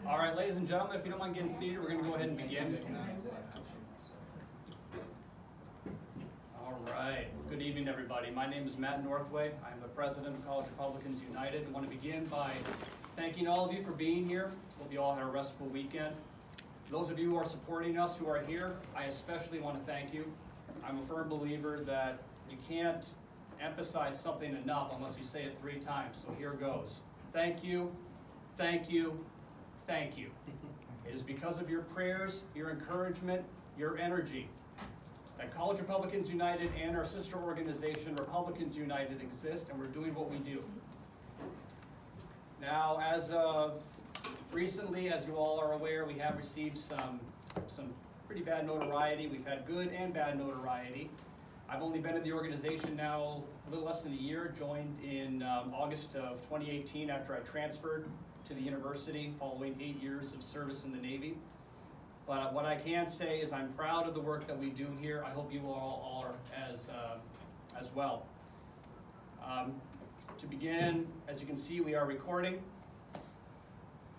All right, ladies and gentlemen, if you don't mind getting seated, we're going to go ahead and begin. All right, good evening, everybody. My name is Matt Northway. I'm the president of College Republicans United. I want to begin by thanking all of you for being here. Hope you all had a restful weekend. Those of you who are supporting us, who are here, I especially want to thank you. I'm a firm believer that you can't emphasize something enough unless you say it 3 times, so here goes. Thank you, thank you, thank you. It is because of your prayers, your encouragement, your energy that College Republicans United and our sister organization, Republicans United, exist, and we're doing what we do. Now, as of recently, as you all are aware, we have received some pretty bad notoriety. We've had good and bad notoriety. I've only been in the organization now a little less than a year, joined in August of 2018 after I transferred to the university following 8 years of service in the Navy. But what I can say is I'm proud of the work that we do here. I hope you all are as well. To begin, as you can see, we are recording.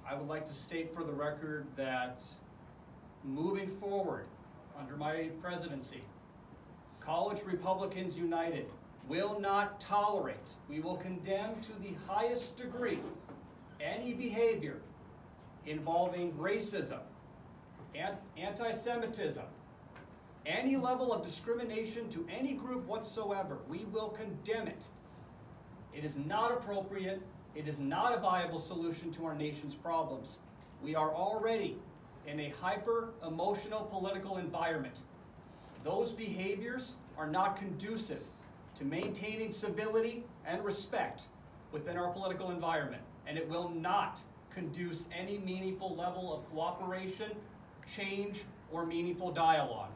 I would like to state for the record that moving forward under my presidency, College Republicans United will not tolerate, we will condemn to the highest degree any behavior involving racism, anti-Semitism, any level of discrimination to any group whatsoever. We will condemn it. It is not appropriate. It is not a viable solution to our nation's problems. We are already in a hyper-emotional political environment. Those behaviors are not conducive to maintaining civility and respect within our political environment, and it will not conduce any meaningful level of cooperation, change, or meaningful dialogue.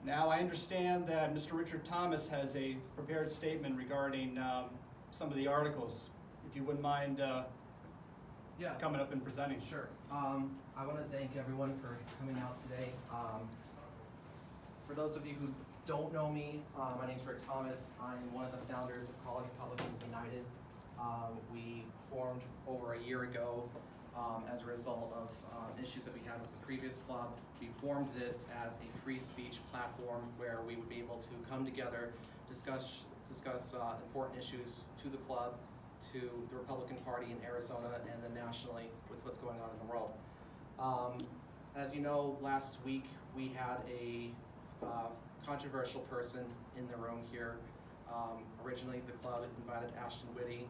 Now, I understand that Mr. Richard Thomas has a prepared statement regarding some of the articles. If you wouldn't mind coming up and presenting. Sure. I want to thank everyone for coming out today. For those of you who don't know me, my name is Rick Thomas. I'm one of the founders of College Republicans United. We formed over a year ago as a result of issues that we had with the previous club. We formed this as a free speech platform where we would be able to come together, discuss important issues to the club, to the Republican Party in Arizona, and then nationally with what's going on in the world. As you know, last week we had a controversial person in the room here. Originally, the club had invited Ashton Whitty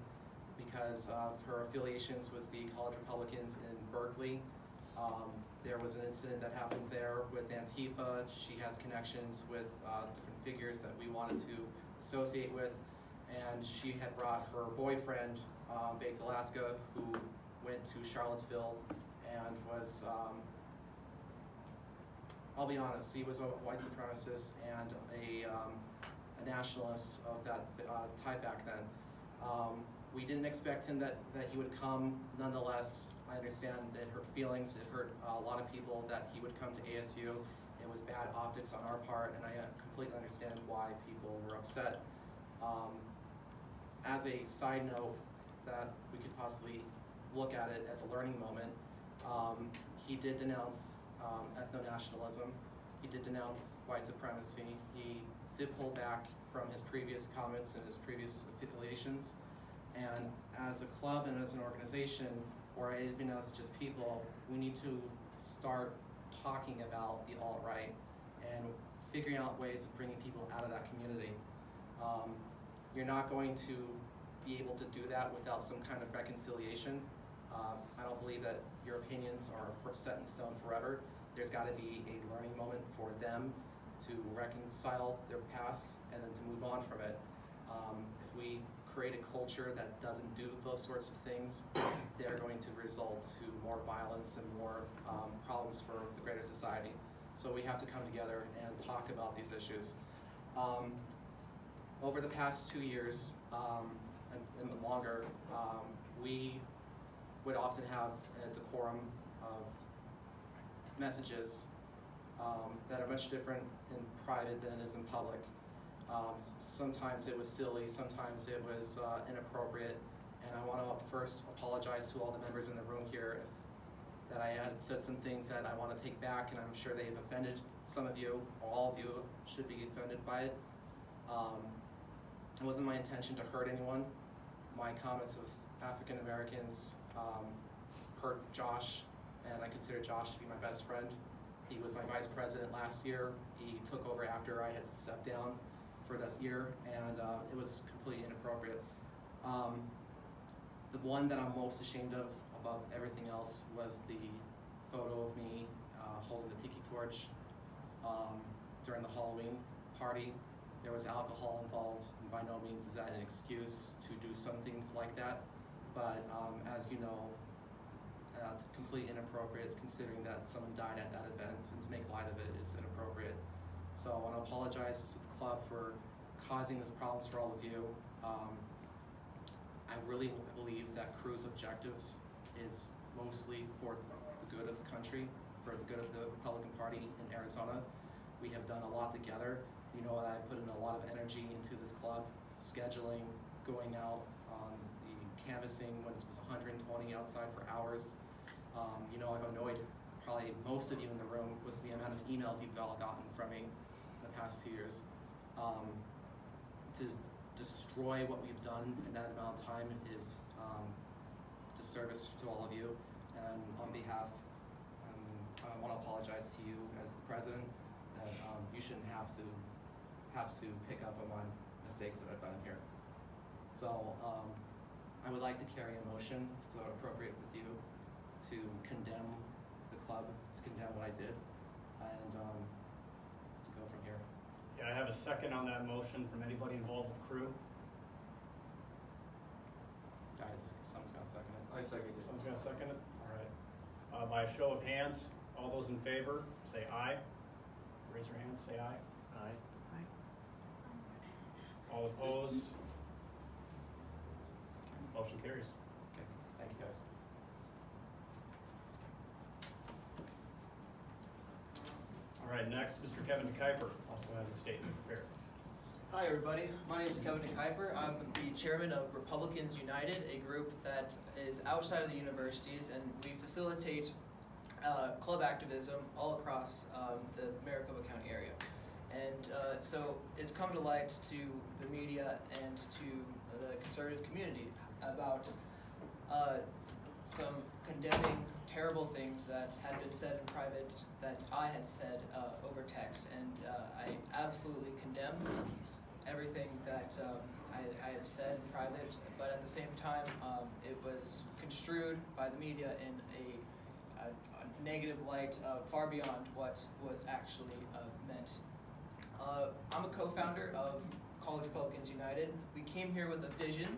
because of her affiliations with the College Republicans in Berkeley. There was an incident that happened there with Antifa. She has connections with different figures that we wanted to associate with, and she had brought her boyfriend, Baked Alaska, who went to Charlottesville and was, I'll be honest, he was a white supremacist and a nationalist of that type back then. We didn't expect him that he would come. Nonetheless, I understand that it hurt feelings. It hurt a lot of people that he would come to ASU. It was bad optics on our part, and I completely understand why people were upset. As a side note that we could possibly look at it as a learning moment, he did denounce ethno-nationalism. He did denounce white supremacy. He did pull back from his previous comments and his previous affiliations. And as a club and as an organization, or even as just people, we need to start talking about the alt-right and figuring out ways of bringing people out of that community. You're not going to be able to do that without some kind of reconciliation. I don't believe that your opinions are set in stone forever. There's got to be a learning moment for them to reconcile their past and then to move on from it. If we create a culture that doesn't do those sorts of things, they're going to result to more violence and more problems for the greater society. So we have to come together and talk about these issues. Over the past 2 years and longer, we would often have a decorum of messages that are much different in private than it is in public. Sometimes it was silly, sometimes it was inappropriate, And I want to first apologize to all the members in the room here that I had said some things that I want to take back, and I'm sure they've offended some of you, or all of you should be offended by it. It wasn't my intention to hurt anyone. My comments of African Americans hurt Josh, and I consider Josh to be my best friend. He was my vice president last year. He took over after I had to step down for that year, and it was completely inappropriate. The one that I'm most ashamed of above everything else was the photo of me holding the tiki torch during the Halloween party. There was alcohol involved, and by no means is that an excuse to do something like that. But as you know, it's completely inappropriate considering that someone died at that event, and to make light of it is inappropriate. So I want to apologize to the club for causing these problems for all of you. I really believe that CRU's objectives is mostly for the good of the country, for the good of the Republican Party in Arizona. We have done a lot together. You know that I put in a lot of energy into this club, scheduling, going out, the canvassing when it was 120 outside for hours. You know, I've annoyed probably most of you in the room with the amount of emails you've all gotten from me in the past 2 years. To destroy what we've done in that amount of time is disservice to all of you. And on behalf, I want to apologize to you as the president that you shouldn't have to pick up on my mistakes that I've done here. So I would like to carry a motion, so appropriate with you, to condemn the club, to condemn what I did, and to go from here. Yeah, I have a second on that motion from anybody involved with CRU. Guys, someone's got to second it. I second it. Someone's gonna second it? All right. By a show of hands, all those in favor, say aye. Raise your hands, say aye. Aye. All opposed? Motion carries. Okay, thank you guys. All right, next, Mr. Kevin DeKuyper also has a statement prepared. Hi everybody, my name is Kevin DeKuyper. I'm the chairman of Republicans United, a group that is outside of the universities, and we facilitate club activism all across the Maricopa County area. And so it's come to light to the media and to the conservative community about some condemning terrible things that had been said in private that I had said over text, and I absolutely condemn everything that I had said in private, but at the same time it was construed by the media in a negative light far beyond what was actually meant. I'm a co-founder of College Republicans United. We came here with a vision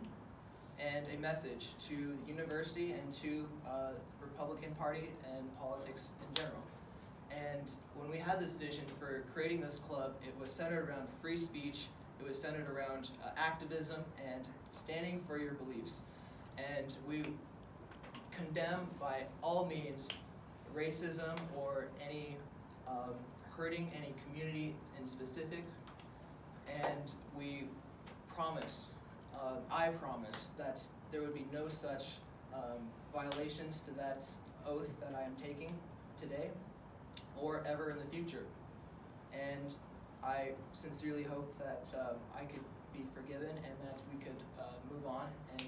and a message to the university and to the Republican Party and politics in general. And when we had this vision for creating this club, it was centered around free speech, it was centered around activism and standing for your beliefs. And we condemn by all means racism or any hurting any community in specific, and we promise, I promise, that there would be no such violations to that oath that I am taking today or ever in the future. And I sincerely hope that I could be forgiven and that we could move on and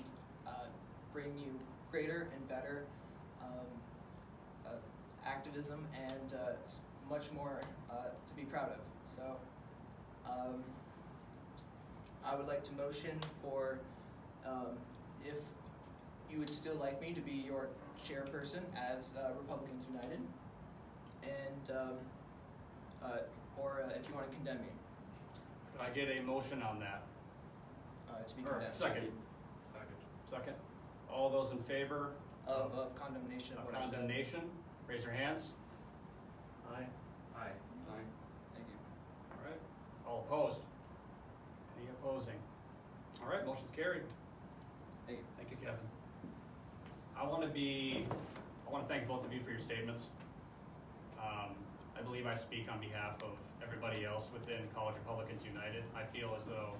bring you greater and better activism and much more to be proud of. So I would like to motion for if you would still like me to be your chairperson as Republicans United, and or if you want to condemn me. Could I get a motion on that? To be Or condemned. second. Second. All those in favor Of condemnation of of what I said. condemnation, raise your hands. Aye. Aye. Aye. Thank you. All right. All opposed? Any opposing? All right, motion's carried. Thank you. Thank you, Kevin. I want to thank both of you for your statements. I believe I speak on behalf of everybody else within College Republicans United. I feel as though,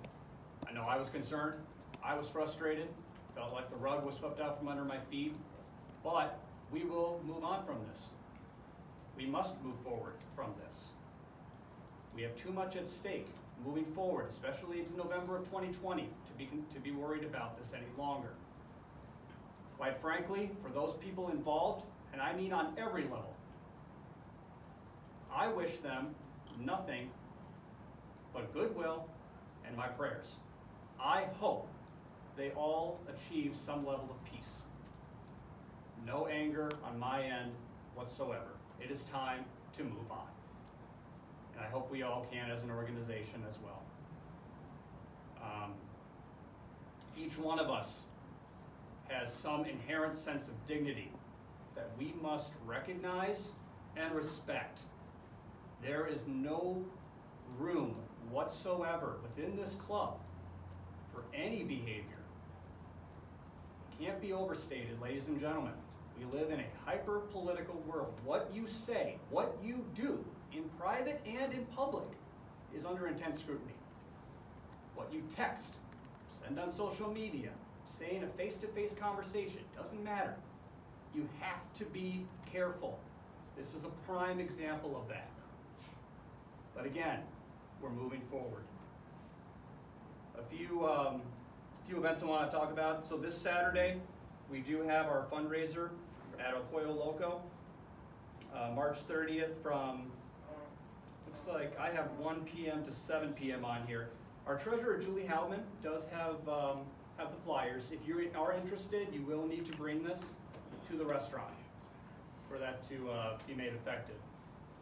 I know I was concerned, I was frustrated, Felt like the rug was swept out from under my feet, but we will move on from this. We must move forward from this. We have too much at stake moving forward, especially into November of 2020, to be worried about this any longer. Quite frankly, for those people involved, and I mean on every level, I wish them nothing but goodwill and my prayers. I hope they all achieve some level of peace. No anger on my end whatsoever. It is time to move on. And I hope we all can as an organization as well. Each one of us has some inherent sense of dignity that we must recognize and respect. There is no room whatsoever within this club for any behavior. It can't be overstated, ladies and gentlemen. We live in a hyper-political world. What you say, what you do, in private and in public, is under intense scrutiny. What you text, send on social media, say in a face-to-face conversation, doesn't matter. You have to be careful. This is a prime example of that. But again, we're moving forward. A few events I want to talk about. So this Saturday, we do have our fundraiser at El Pollo Loco, March 30th from, looks like I have 1 p.m. to 7 p.m. on here. Our treasurer, Julie Howman, does have the flyers. If you are interested, you will need to bring this to the restaurant for that to be made effective.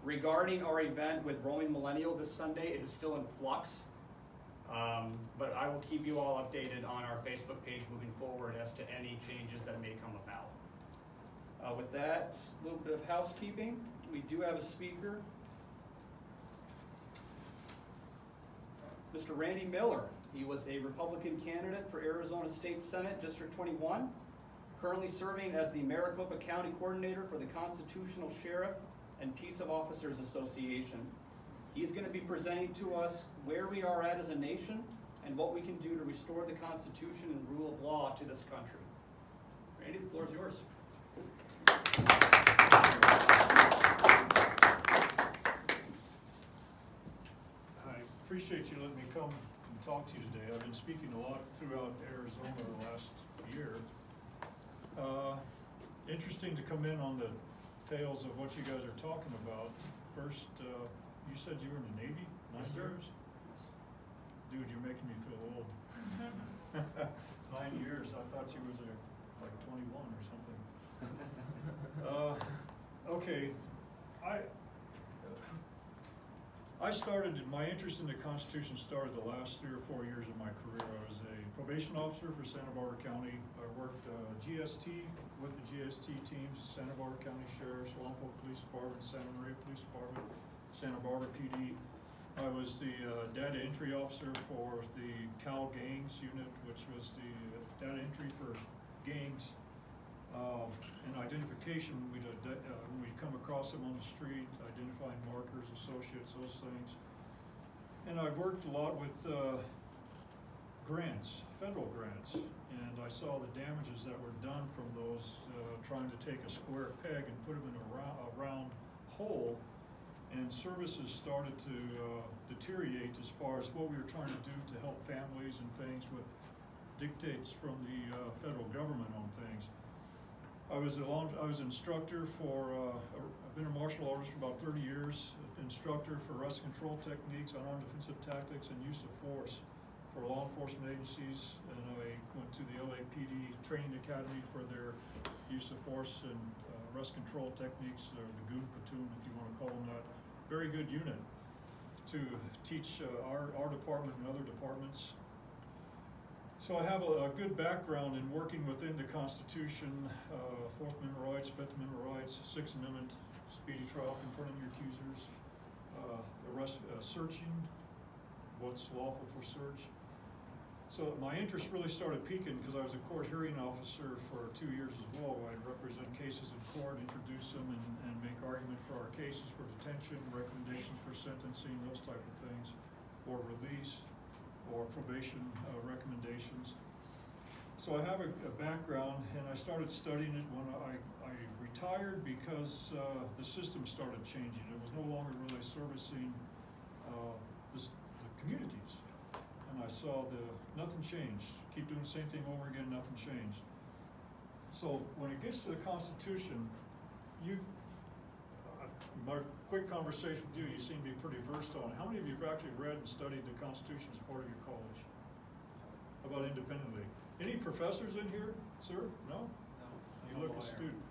Regarding our event with Roaming Millennial this Sunday, it is still in flux, but I will keep you all updated on our Facebook page moving forward as to any changes that may come about. With that, a little bit of housekeeping. We do have a speaker. Mr. Randy Miller. He was a Republican candidate for Arizona State Senate, District 21, currently serving as the Maricopa County Coordinator for the Constitutional Sheriff and Peace of Officers Association. He's going to be presenting to us where we are at as a nation and what we can do to restore the Constitution and rule of law to this country. Randy, the floor is yours. I appreciate you letting me come and talk to you today. I've been speaking a lot throughout Arizona the last year. Interesting to come in on the tails of what you guys are talking about. First, you said you were in the Navy, 9 years? Dude, you're making me feel old. 9 years, I thought you was like 21 or something. Okay, I started, my interest in the Constitution started the last 3 or 4 years of my career. I was a probation officer for Santa Barbara County. I worked GST with the GST teams, Santa Barbara County Sheriff's, Lompoc Police Department, Santa Maria Police Department, Santa Barbara PD. I was the data entry officer for the Cal Gangs unit, which was the data entry for gangs and identification. We'd come across them on the street, identifying markers, associates, those things. And I've worked a lot with grants, federal grants, and I saw the damages that were done from those trying to take a square peg and put them in a round hole. And services started to deteriorate as far as what we were trying to do to help families and things with dictates from the federal government on things. I was instructor for, I've been a martial artist for about 30 years, instructor for arrest control techniques, unarmed defensive tactics, and use of force for law enforcement agencies. And I went to the LAPD Training Academy for their use of force and arrest control techniques, or the goon platoon, if you want to call them that. Very good unit to teach our department and other departments. So I have a good background in working within the Constitution, 4th Amendment rights, 5th Amendment rights, 6th Amendment, speedy trial, confronting your accusers, searching, what's lawful for search. So my interest really started peaking because I was a court hearing officer for 2 years as well. I'd represent cases in court, introduce them, and make argument for our cases for detention, recommendations for sentencing, those type of things, or release, or probation recommendations. So I have a background, and I started studying it when I retired because the system started changing. It was no longer really servicing the communities. And I saw nothing changed. Keep doing the same thing over again, nothing changed. So when it gets to the Constitution, my quick conversation with you, you seem to be pretty versed on it. How many of you have actually read and studied the Constitution as part of your college? How about independently? Any professors in here, sir? No? No. You look a student.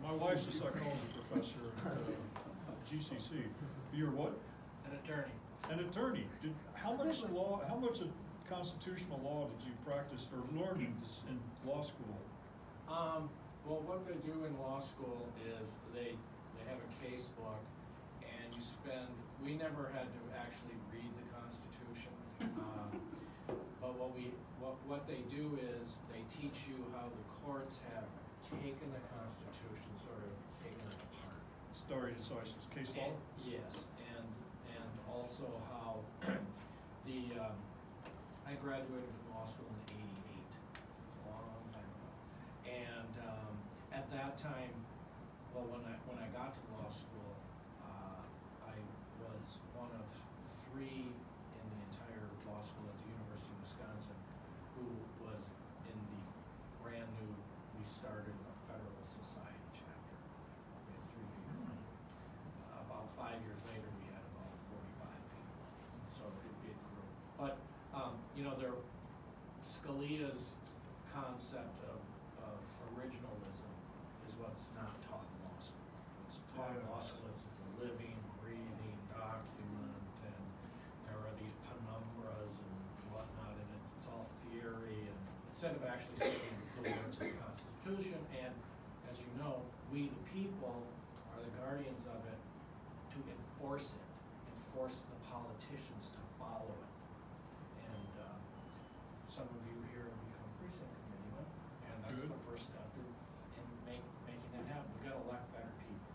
My wife's a psychology professor at GCC. You're what? An attorney. An attorney. How much of constitutional law did you practice or learn in law school? Well, what they do in law school is they have a case book, and we never had to actually read the Constitution. But what they do is they teach you how the courts have taken the Constitution, sort of taken it apart. Stare decisis, case law? Yes, and also how I graduated from law school in '88, a long time ago. And at that time, well, when I got to law school, I was one of 3 in the entire law school at the University of Wisconsin who was in the brand new, we started a Federal Society chapter. We had 3 people. About 5 years later, we had about 45 people. So it grew. But, Scalia's concept of originalism is what's not taught in law school. What's taught in law school is it's a living, breathing document, and there are these penumbras and whatnot, and it's all theory, and instead of actually studying the words of the Constitution. And as you know, we the people are the guardians of it to enforce the politicians to follow it. And some of you here have become precinct committeemen, and that's Good. the first step in making that happen. We've got to elect better people.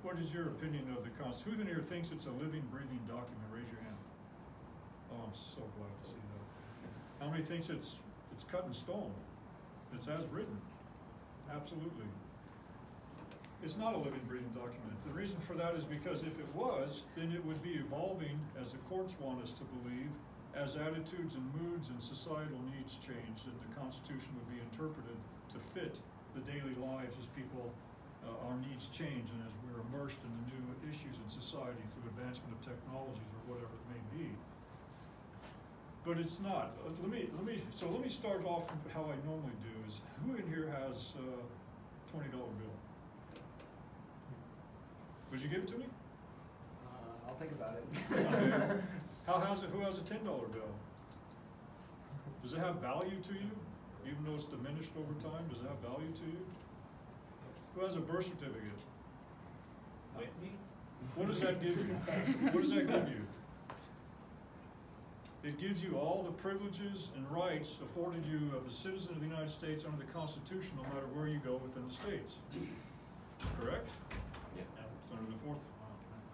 What is your opinion of the Constitution? Who in here thinks it's a living, breathing document? Raise your hand. Oh, I'm so glad to see that. How many thinks it's cut in stone? It's as written? Absolutely. It's not a living, breathing document. The reason for that is because if it was, then it would be evolving, as the courts want us to believe, as attitudes and moods and societal needs change, and the Constitution would be interpreted to fit the daily lives as people, our needs change, and as we're immersed in the new issues in society through advancement of technologies or whatever it may be. But it's not. Let me start off with how I normally do. Is who in here has a $20 bill? Would you give it to me? I'll think about it. Okay. Who has a $10 bill? Does it have value to you? Even though it's diminished over time, does it have value to you? Who has a birth certificate? With me? What does that give you? What does that give you? It gives you all the privileges and rights afforded you of a citizen of the United States under the Constitution, no matter where you go within the states. Correct? Yeah. It's under the 4th,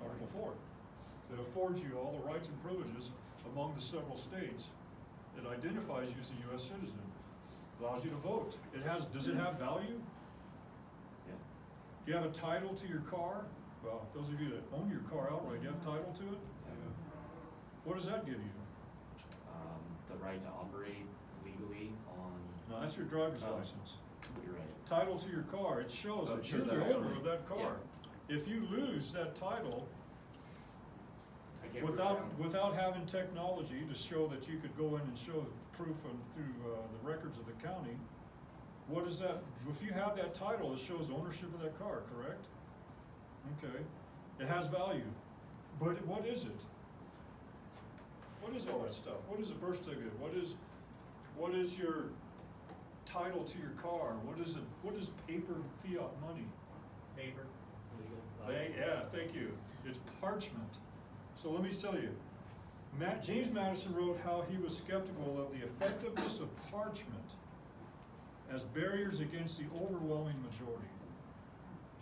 Article 4. That affords you all the rights and privileges among the several states. It identifies you as a U.S. citizen. Allows you to vote. Does it have value? Yeah. Do you have a title to your car? Well, those of you that own your car outright, do you have a title to it? What does that give you? The right to operate legally on. No, that's your driver's Oh. license. You're right. Title to your car, it shows Oh, that it you're shows the that I owner own of it. that car. If you lose that title, I can't prove it down. without having technology to show that you could go in and show proof through the records of the county, what is that? If you have that title, it shows ownership of that car, correct? Okay. It has value. But what is it? What is all that stuff? What is a birth certificate? What is your title to your car? What is paper fiat money? Paper. Thank you. It's parchment. So let me tell you, James Madison wrote how he was skeptical of the effectiveness of parchment as barriers against the overwhelming majority,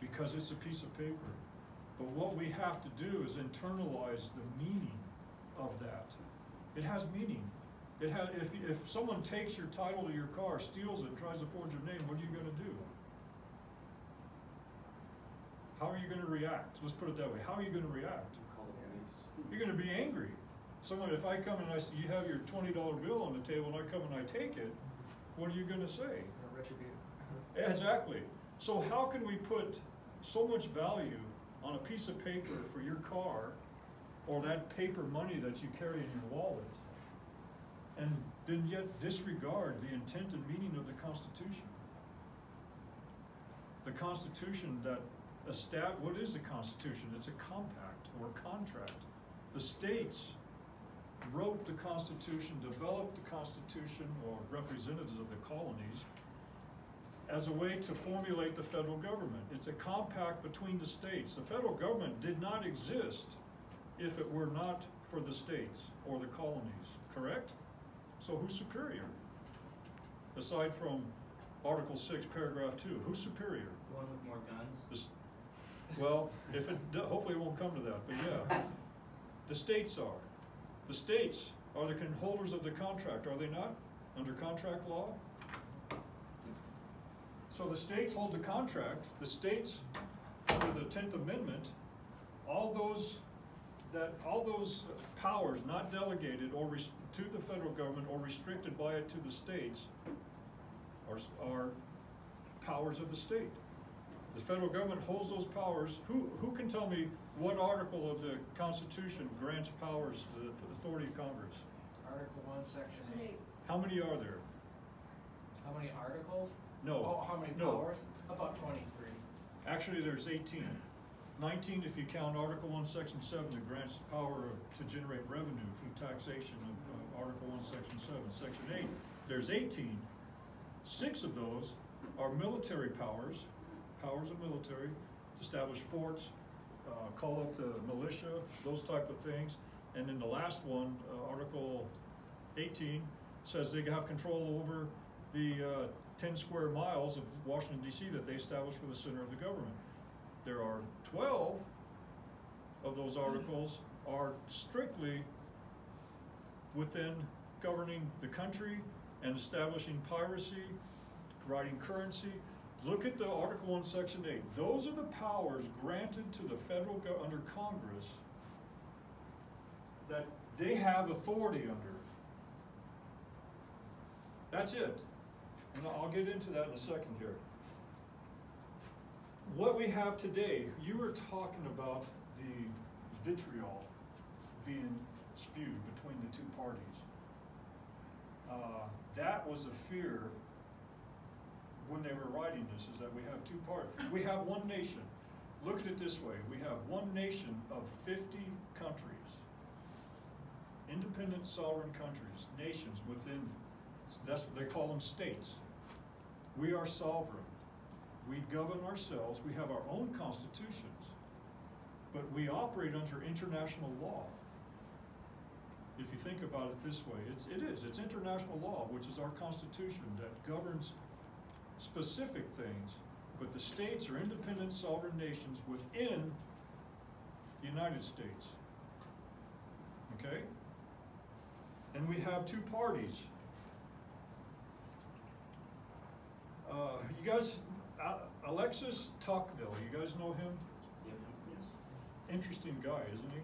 because it's a piece of paper. But what we have to do is internalize the meaning of that. It has meaning. If someone takes your title to your car, steals it, tries to forge your name, what are you gonna do? How are you gonna react? Let's put it that way. How are you gonna react? Call the police. You're gonna be angry. If I come and I say, you have your $20 bill on the table and I come and I take it, what are you gonna say? Retribute. Exactly. So how can we put so much value on a piece of paper for your car or that paper money that you carry in your wallet and then yet disregard the intent and meaning of the Constitution? The Constitution that what is the Constitution? It's a compact or a contract. The states wrote the Constitution, developed the Constitution, or representatives of the colonies, as a way to formulate the federal government. It's a compact between the states. The federal government did not exist if it were not for the states or the colonies, correct? So who's superior? Aside from Article 6, Paragraph 2, who's superior? The one with more guns? Well, hopefully it won't come to that, but yeah. The states are. The states are the holders of the contract, are they not? Under contract law? So the states hold the contract. The states, under the 10th Amendment, all those powers not delegated to the federal government or restricted by it to the states are powers of the state. The federal government holds those powers. Who can tell me what article of the Constitution grants powers to the authority of Congress? Article 1, Section 8. How many are there? How many articles? No. Oh, how many No. powers? About 23. Actually, there's 18. 19 if you count Article 1, Section 7 that grants the power to generate revenue through taxation of Article 1, Section 7. Section 8, there's 18. 6 of those are military powers of military, to establish forts, call up the militia, those type of things. And then the last one, Article 18, says they have control over the 10 square miles of Washington, D.C. that they established for the center of the government. There are 12 of those articles are strictly within governing the country and establishing piracy, writing currency. Look at the Article 1, Section 8. Those are the powers granted to the federal under Congress that they have authority under. That's it. And I'll get into that in a second here. What we have today, you were talking about the vitriol being spewed between the two parties. That was a fear when they were writing this, is that we have two parties. We have one nation. Look at it this way. We have one nation of 50 countries, independent sovereign countries, nations within, that's what they call them, states. We are sovereign. We govern ourselves. We have our own constitutions, but we operate under international law. If you think about it this way, it's international law, which is our constitution that governs specific things, but the states are independent sovereign nations within the United States. Okay? And we have two parties. You guys, Alexis Tocqueville, you guys know him? Yep. Yes. Interesting guy, isn't he?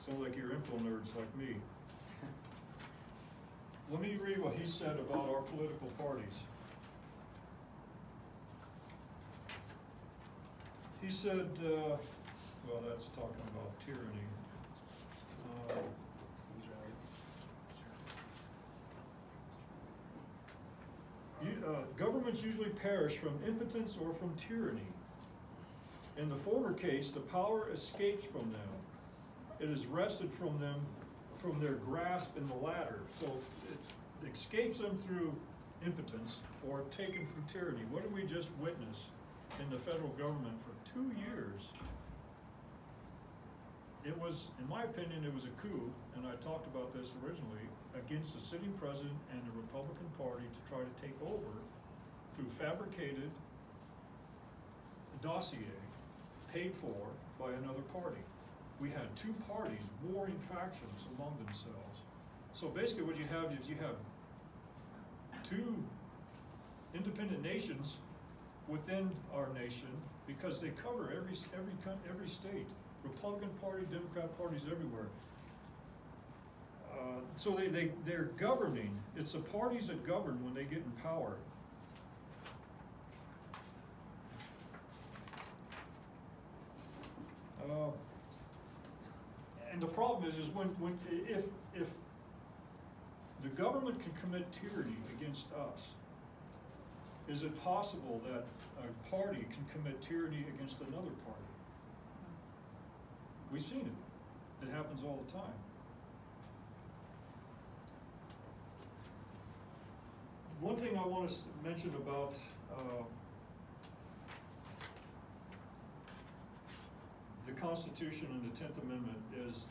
Sounds like you're info nerds like me. Let me read what he said about our political parties. He said, well, that's talking about tyranny. Governments usually perish from impotence or from tyranny. In the former case, the power escapes from them. It is wrested from them, from their grasp in the latter. So it escapes them through impotence or taken from tyranny. What did we just witness in the federal government for 2 years? It was, in my opinion, it was a coup, and I talked about this originally, against the sitting president and the Republican Party to try to take over through fabricated dossier paid for by another party. We had two parties, warring factions among themselves, So basically what you have is you have two independent nations within our nation because they cover every state. Republican Party, Democrat parties everywhere. So they're governing. It's the parties that govern when they get in power. And the problem is if the government can commit tyranny against us, is it possible that a party can commit tyranny against another party? We've seen it. It happens all the time. One thing I want to mention about the Constitution and the 10th Amendment is,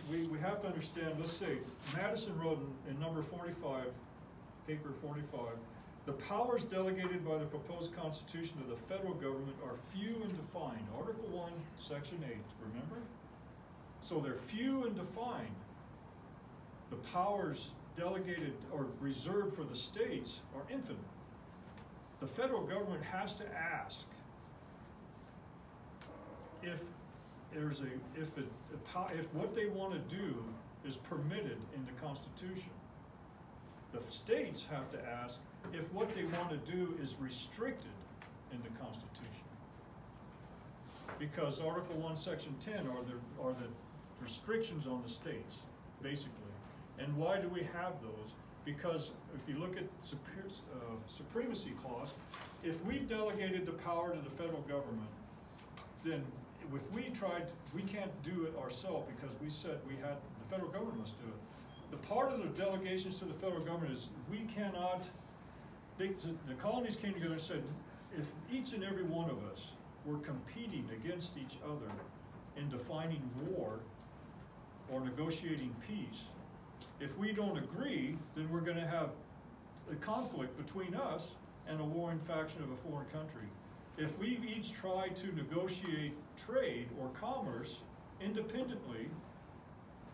we have to understand, let's say, Madison wrote in number 45, paper 45, the powers delegated by the proposed Constitution to the federal government are few and defined. Article 1, Section 8, remember? So they're few and defined. The powers delegated or reserved for the states are infinite. The federal government has to ask if what they want to do is permitted in the Constitution. The states have to ask if what they want to do is restricted in the Constitution. Because Article 1, Section 10 are the restrictions on the states, basically. And why do we have those? Because if you look at supremacy clause, if we delegated the power to the federal government, then if we can't do it ourselves because we said the federal government must do it. The part of the delegations to the federal government is we cannot, the colonies came together and said, if each and every one of us were competing against each other in defining war or negotiating peace, if we don't agree, then we're going to have a conflict between us and a warring faction of a foreign country. If we each try to negotiate trade or commerce independently,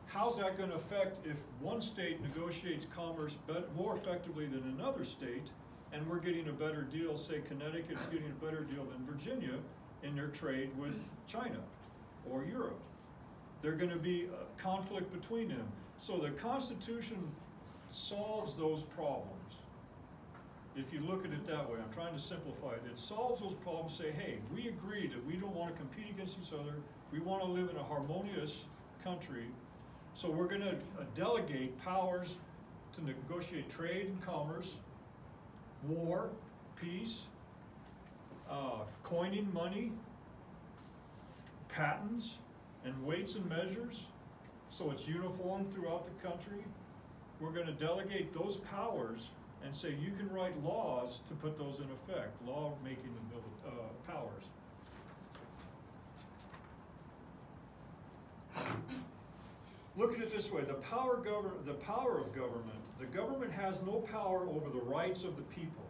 how's that going to affect if one state negotiates commerce more effectively than another state, and we're getting a better deal, say Connecticut's getting a better deal than Virginia in their trade with China or Europe? There's going to be a conflict between them. So the Constitution solves those problems. If you look at it that way, I'm trying to simplify it. It solves those problems, say, hey, we agree that we don't want to compete against each other. We want to live in a harmonious country. So we're going to delegate powers to negotiate trade and commerce, war, peace, coining money, patents, and weights and measures, so it's uniform throughout the country. We're going to delegate those powers and say you can write laws to put those in effect, law-making powers. Look at it this way, the power of government, the government has no power over the rights of the people.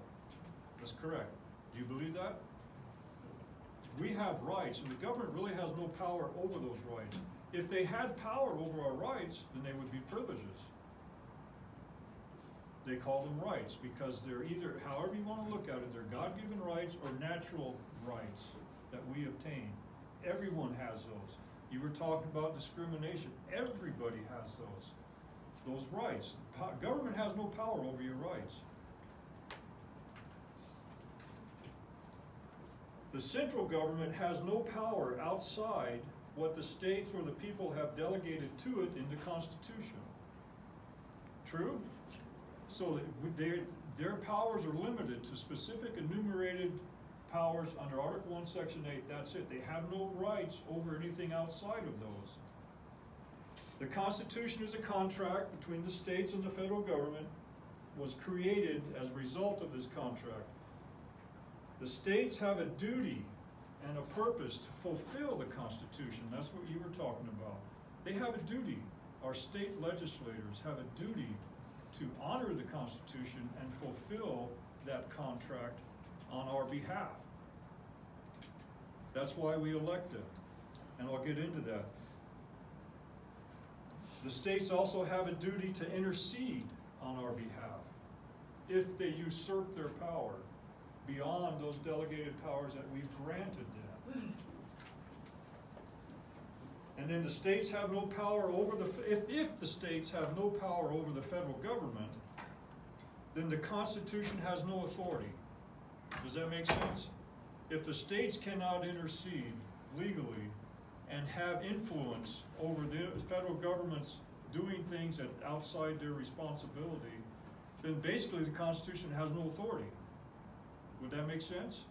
That's correct. Do you believe that? We have rights, and the government really has no power over those rights. If they had power over our rights, then they would be privileges. They call them rights because they're either, however you want to look at it, they're God-given rights or natural rights that we obtain. Everyone has those. You were talking about discrimination. Everybody has those rights. Government has no power over your rights. The central government has no power outside what the states or the people have delegated to it in the Constitution. True? So their powers are limited to specific enumerated powers under Article 1, Section 8. That's it. They have no rights over anything outside of those. The Constitution is a contract between the states and the federal government, was created as a result of this contract. The states have a duty and a purpose to fulfill the Constitution. That's what you were talking about. They have a duty. Our state legislators have a duty to honor the Constitution and fulfill that contract on our behalf. That's why we elect them, and I'll get into that. The states also have a duty to intercede on our behalf if they usurp their power beyond those delegated powers that we've granted them. And then the states have no power over if the states have no power over the federal government, then the Constitution has no authority. Does that make sense? If the states cannot intercede legally and have influence over the federal government's doing things that outside their responsibility, then basically the Constitution has no authority. Would that make sense?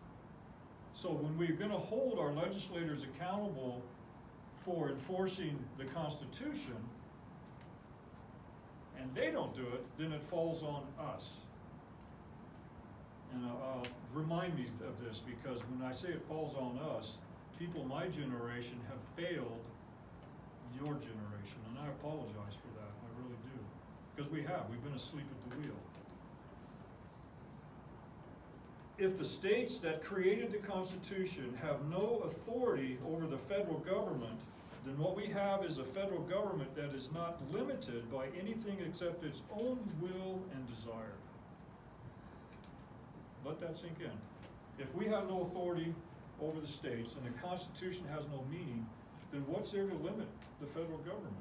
So when we're going to hold our legislators accountable for enforcing the Constitution, and they don't do it, then it falls on us. And remind me of this, because when I say it falls on us, people my generation have failed your generation, and I apologize for that, I really do. Because we've been asleep at the wheel. If the states that created the Constitution have no authority over the federal government, then what we have is a federal government that is not limited by anything except its own will and desire. Let that sink in. If we have no authority over the states and the Constitution has no meaning, then what's there to limit the federal government?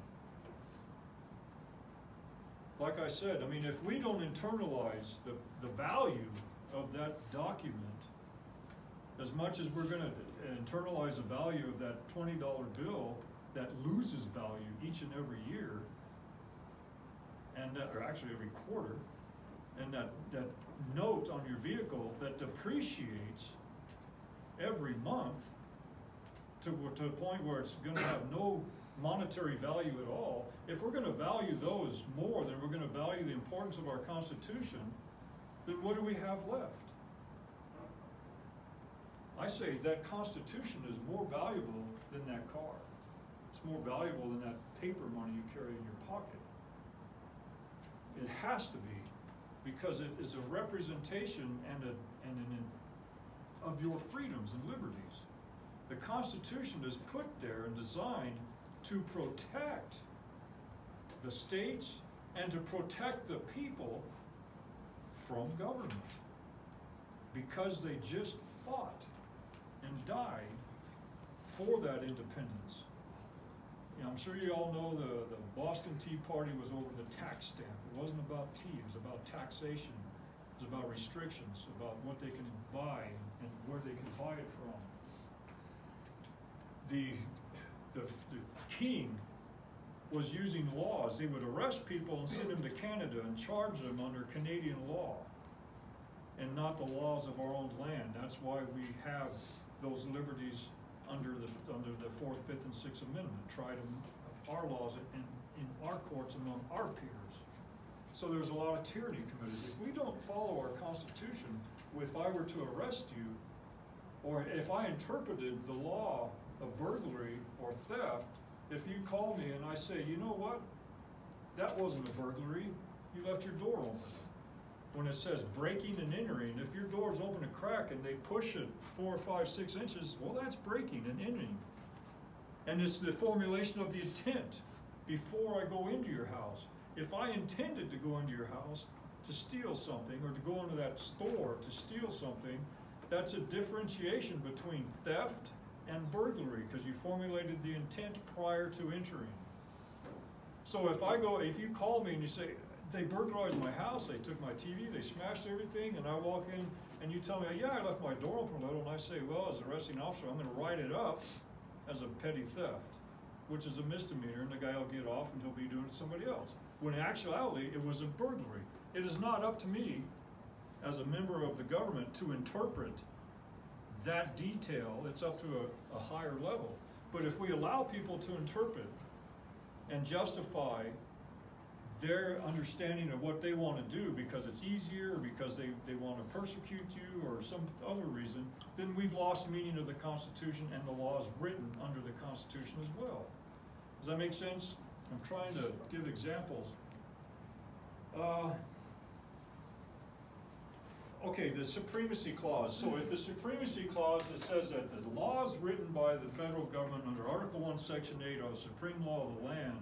Like I said, I mean, if we don't internalize the value of that document as much as we're going to internalize the value of that $20 bill that loses value each and every year, and that, or actually every quarter, and that note on your vehicle that depreciates every month to the point where it's going to have no monetary value at all, if we're going to value those more than we're going to value the importance of our Constitution, then what do we have left? I say that Constitution is more valuable than that car. It's more valuable than that paper money you carry in your pocket. It has to be, because it is a representation of your freedoms and liberties. The Constitution is put there and designed to protect the states and to protect the people from government, because they just fought and died for that independence. You know, I'm sure you all know the Boston Tea Party was over the tax stamp. It wasn't about tea, it was about taxation. It was about restrictions, about what they can buy and where they can buy it from. The king was using laws. They would arrest people and send them to Canada and charge them under Canadian law and not the laws of our own land. That's why we have those liberties under the 4th, 5th, and 6th Amendment, tried our laws in our courts among our peers. So there's a lot of tyranny committed. If we don't follow our Constitution, if I were to arrest you, or if I interpreted the law of burglary or theft, if you call me and I say, you know what, that wasn't a burglary, you left your door open. When it says breaking and entering, if your door's open a crack and they push it 4, 5, 6 inches, well, that's breaking and entering. And it's the formulation of the intent before I go into your house. If I intended to go into your house to steal something, or to go into that store to steal something, that's a differentiation between theft and burglary, because you formulated the intent prior to entering. So if you call me and you say, they burglarized my house, they took my TV, they smashed everything, and I walk in and you tell me, yeah, I left my door open a little, and I say, well, as an arresting officer, I'm going to write it up as a petty theft, which is a misdemeanor, and the guy will get off and he'll be doing it to somebody else. When in actuality, it was a burglary. It is not up to me as a member of the government to interpret that detail. It's up to a higher level. But if we allow people to interpret and justify their understanding of what they want to do because it's easier, or because they want to persecute you, or some other reason, then we've lost meaning of the Constitution and the laws written under the Constitution as well. Does that make sense? I'm trying to give examples. Okay, the Supremacy Clause. So if the Supremacy Clause that says that the laws written by the federal government under Article 1, Section 8 are the supreme law of the land,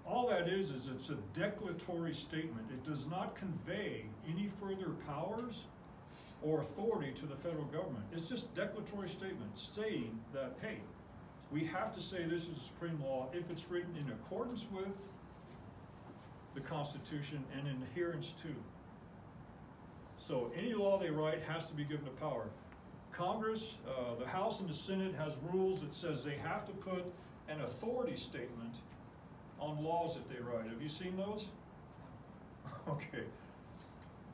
all that is it's a declaratory statement. It does not convey any further powers or authority to the federal government. It's just declaratory statement saying that, hey, we have to say this is a supreme law if it's written in accordance with the Constitution and in adherence to. So any law they write has to be given a power. Congress, the House and the Senate has rules that says they have to put an authority statement on laws that they write. Have you seen those? Okay.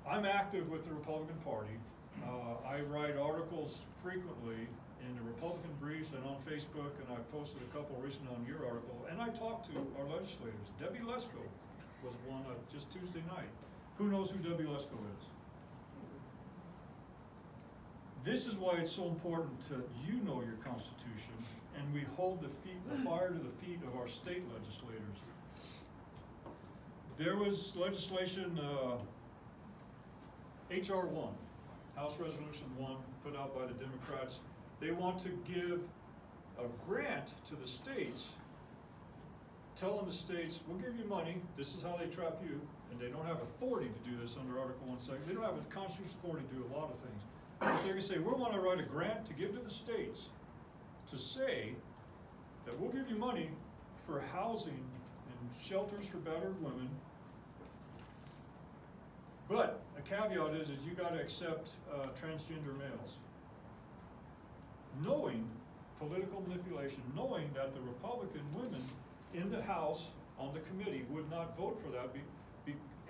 I'm active with the Republican Party. I write articles frequently in the Republican briefs and on Facebook, and I posted a couple recently on your article, and I talked to our legislators. Debbie Lesko was one just Tuesday night. Who knows who Debbie Lesko is? This is why it's so important to you know your Constitution, and we hold the fire to the feet of our state legislators. There was legislation, H.R. 1, House Resolution 1, put out by the Democrats. They want to give a grant to the states, telling the states, we'll give you money, this is how they trap you, and they don't have authority to do this under Article 1 section. They don't have the constitutional authority to do a lot of things. But they're going to say, we want to write a grant to give to the states to say that we'll give you money for housing and shelters for battered women. But a caveat is you got to accept transgender males. Knowing political manipulation, knowing that the Republican women in the House on the committee would not vote for that,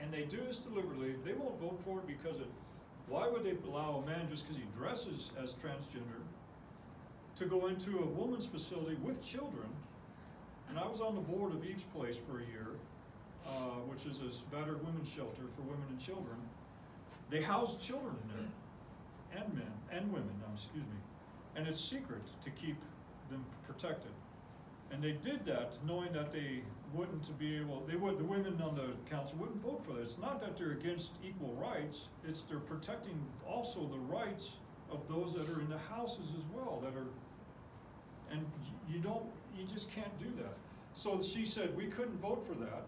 and they do this deliberately. They won't vote for it because why would they allow a man just because he dresses as transgender to go into a woman's facility with children? And I was on the board of Eve's Place for a year, which is a battered women's shelter for women and children. They house children in there, and men, and women, excuse me. And it's secret to keep them protected. And they did that knowing that they wouldn't be able, the women on the council wouldn't vote for this. It's not that they're against equal rights, it's they're protecting also the rights of those that are in the houses as well, that are, and you just can't do that. So she said we couldn't vote for that.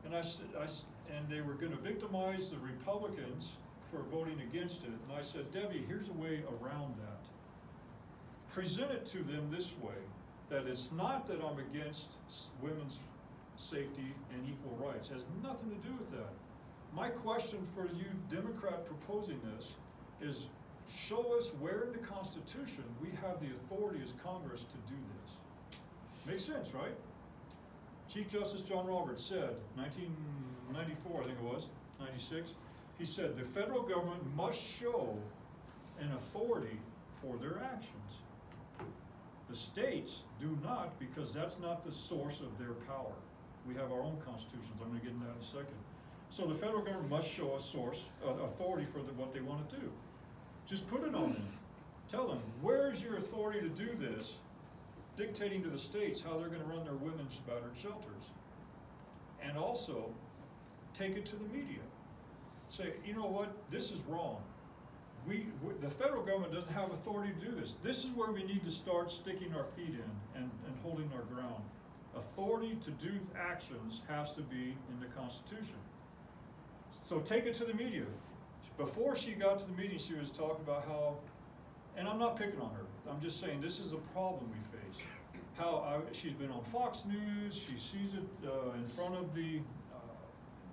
And and they were gonna victimize the Republicans for voting against it. And I said, Debbie, here's a way around that. Present it to them this way, that it's not that I'm against women's safety and equal rights. It has nothing to do with that. My question for you Democrat proposing this is, show us where in the Constitution we have the authority as Congress to do this. Makes sense, right? Chief Justice John Roberts said, 1994 I think it was, 96, he said the federal government must show an authority for their actions. The states do not, because that's not the source of their power. We have our own constitutions. I'm going to get into that in a second. So the federal government must show a source, authority for what they want to do. Just put it on them. Tell them, where's your authority to do this? Dictating to the states how they're going to run their women's battered shelters. And also, take it to the media. Say, you know what, this is wrong. The federal government doesn't have authority to do this. This is where we need to start sticking our feet in and holding our ground. Authority to do actions has to be in the Constitution. So take it to the media. Before she got to the meeting, she was talking about how, and I'm not picking on her, I'm just saying this is a problem we face. How she's been on Fox News, she sees it in front of the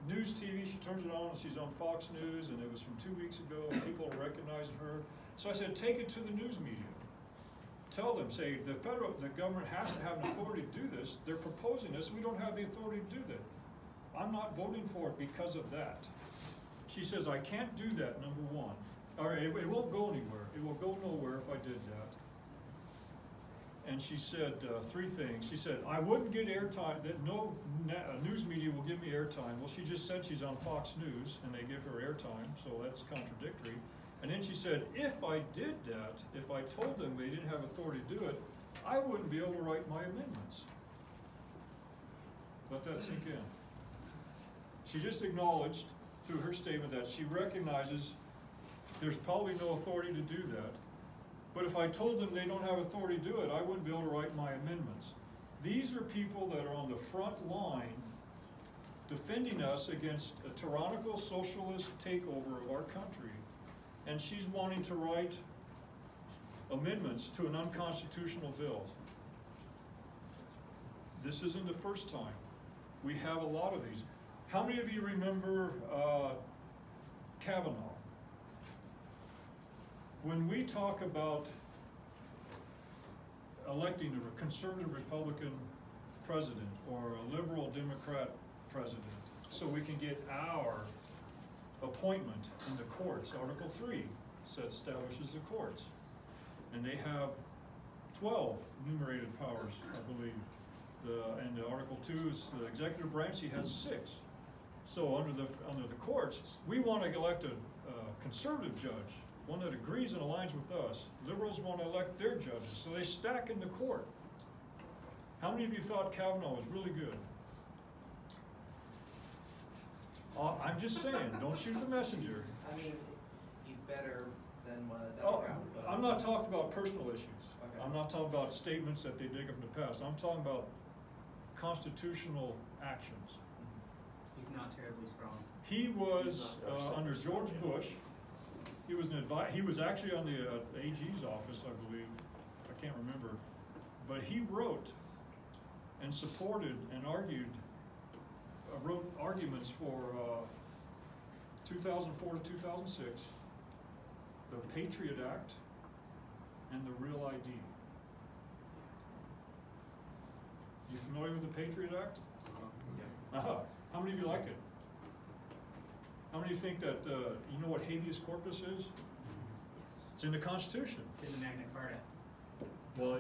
news TV, she turns it on and she's on Fox News, and it was from 2 weeks ago, and people are recognizing her. So I said, take it to the news media. Tell them, say, the government has to have an authority to do this. They're proposing this, we don't have the authority to do that. I'm not voting for it because of that. She says, I can't do that, number one. Or it won't go anywhere. It will go nowhere if I did that. And she said three things. She said, I wouldn't get airtime, that no news media will give me airtime. Well, she just said she's on Fox News and they give her airtime, so that's contradictory. And then she said, if I did that, if I told them they didn't have authority to do it, I wouldn't be able to write my amendments. Let that sink in. She just acknowledged through her statement that she recognizes there's probably no authority to do that. But if I told them they don't have authority to do it, I wouldn't be able to write my amendments. These are people that are on the front line defending us against a tyrannical socialist takeover of our country. And she's wanting to write amendments to an unconstitutional bill. This isn't the first time. We have a lot of these. How many of you remember Kavanaugh? When we talk about electing a conservative Republican president or a liberal Democrat president, so we can get our appointment in the courts, Article 3 establishes the courts. And they have 12 enumerated powers, I believe. And the Article 2 is the executive branch, he has 6. So under the courts, we want to elect a conservative judge, one that agrees and aligns with us. Liberals want to elect their judges, so they stack in the court. How many of you thought Kavanaugh was really good? I'm just saying, don't shoot the messenger. I mean, he's better than a Democrat. But I'm not talking about personal issues. Okay. I'm not talking about statements that they dig up in the past. I'm talking about constitutional actions. He's not terribly strong. He was under George Bush. He was he was actually on the AG's office, I believe. I can't remember, but he wrote and supported and argued. Wrote arguments for 2004 to 2006, the Patriot Act, and the Real ID. You familiar with the Patriot Act? Yeah. How many of you like it? How many of you think that, you know what habeas corpus is? Yes. It's in the Constitution. In the Magna Carta. Well,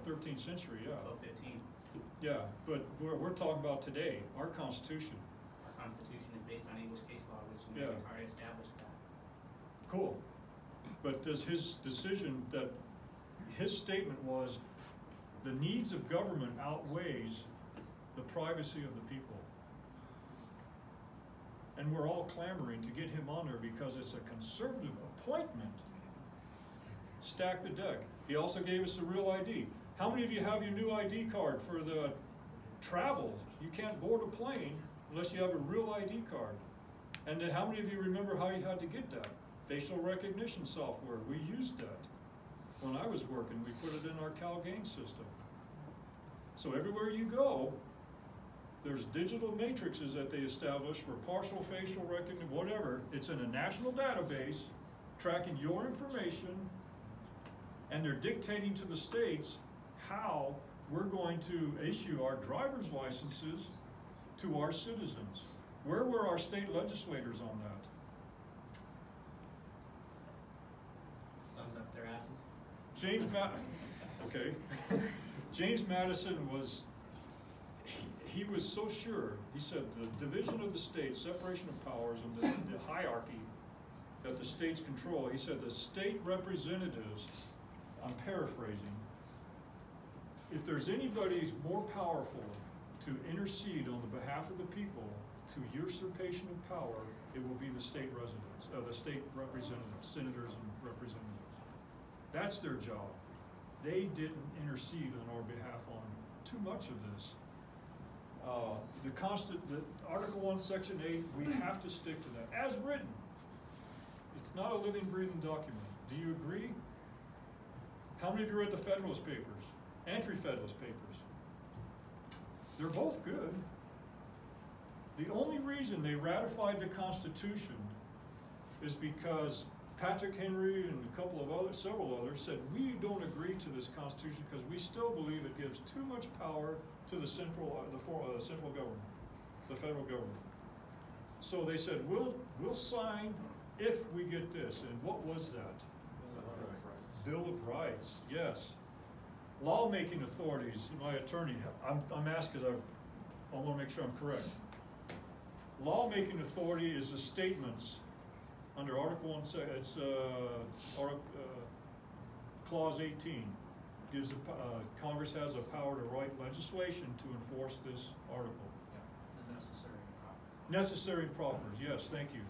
13th century, yeah. 1215. Yeah, but we're talking about today, our Constitution. Our Constitution is based on English case law, which the Magna Carta established that. Cool. But does his decision that his statement was the needs of government outweighs the privacy of the people? And we're all clamoring to get him on there because it's a conservative appointment. Stack the deck. He also gave us a Real ID. How many of you have your new ID card for the travel? You can't board a plane unless you have a Real ID card. And then how many of you remember how you had to get that? Facial recognition software. We used that. When I was working, we put it in our CalGain system. So everywhere you go, there's digital matrices that they establish for partial facial recognition, whatever. It's in a national database tracking your information, and they're dictating to the states how we're going to issue our driver's licenses to our citizens. Where were our state legislators on that? Thumbs up their asses. James Madison was, he was so sure. He said the division of the states, separation of powers, and the hierarchy that the states control. He said the state representatives, I'm paraphrasing, if there's anybody more powerful to intercede on the behalf of the people to usurpation of power, it will be the state residents, the state representatives, senators and representatives. That's their job. They didn't intercede on our behalf on too much of this. The Article 1, Section 8, we have to stick to that. As written, it's not a living, breathing document. Do you agree? How many of you read the Federalist Papers? Anti-Federalist Papers. They're both good. The only reason they ratified the Constitution is because Patrick Henry and several others said, we don't agree to this Constitution because we still believe it gives too much power to the central government, the federal government. So they said, we'll sign if we get this. And what was that? Bill of Rights, yes. Lawmaking authorities, my attorney, I'm asked because I want to make sure I'm correct. Lawmaking authority is the statements under Article 1, it's Clause 18. Gives Congress has a power to write legislation to enforce this article. Yeah, necessary and proper. Necessary and proper, yes, thank you.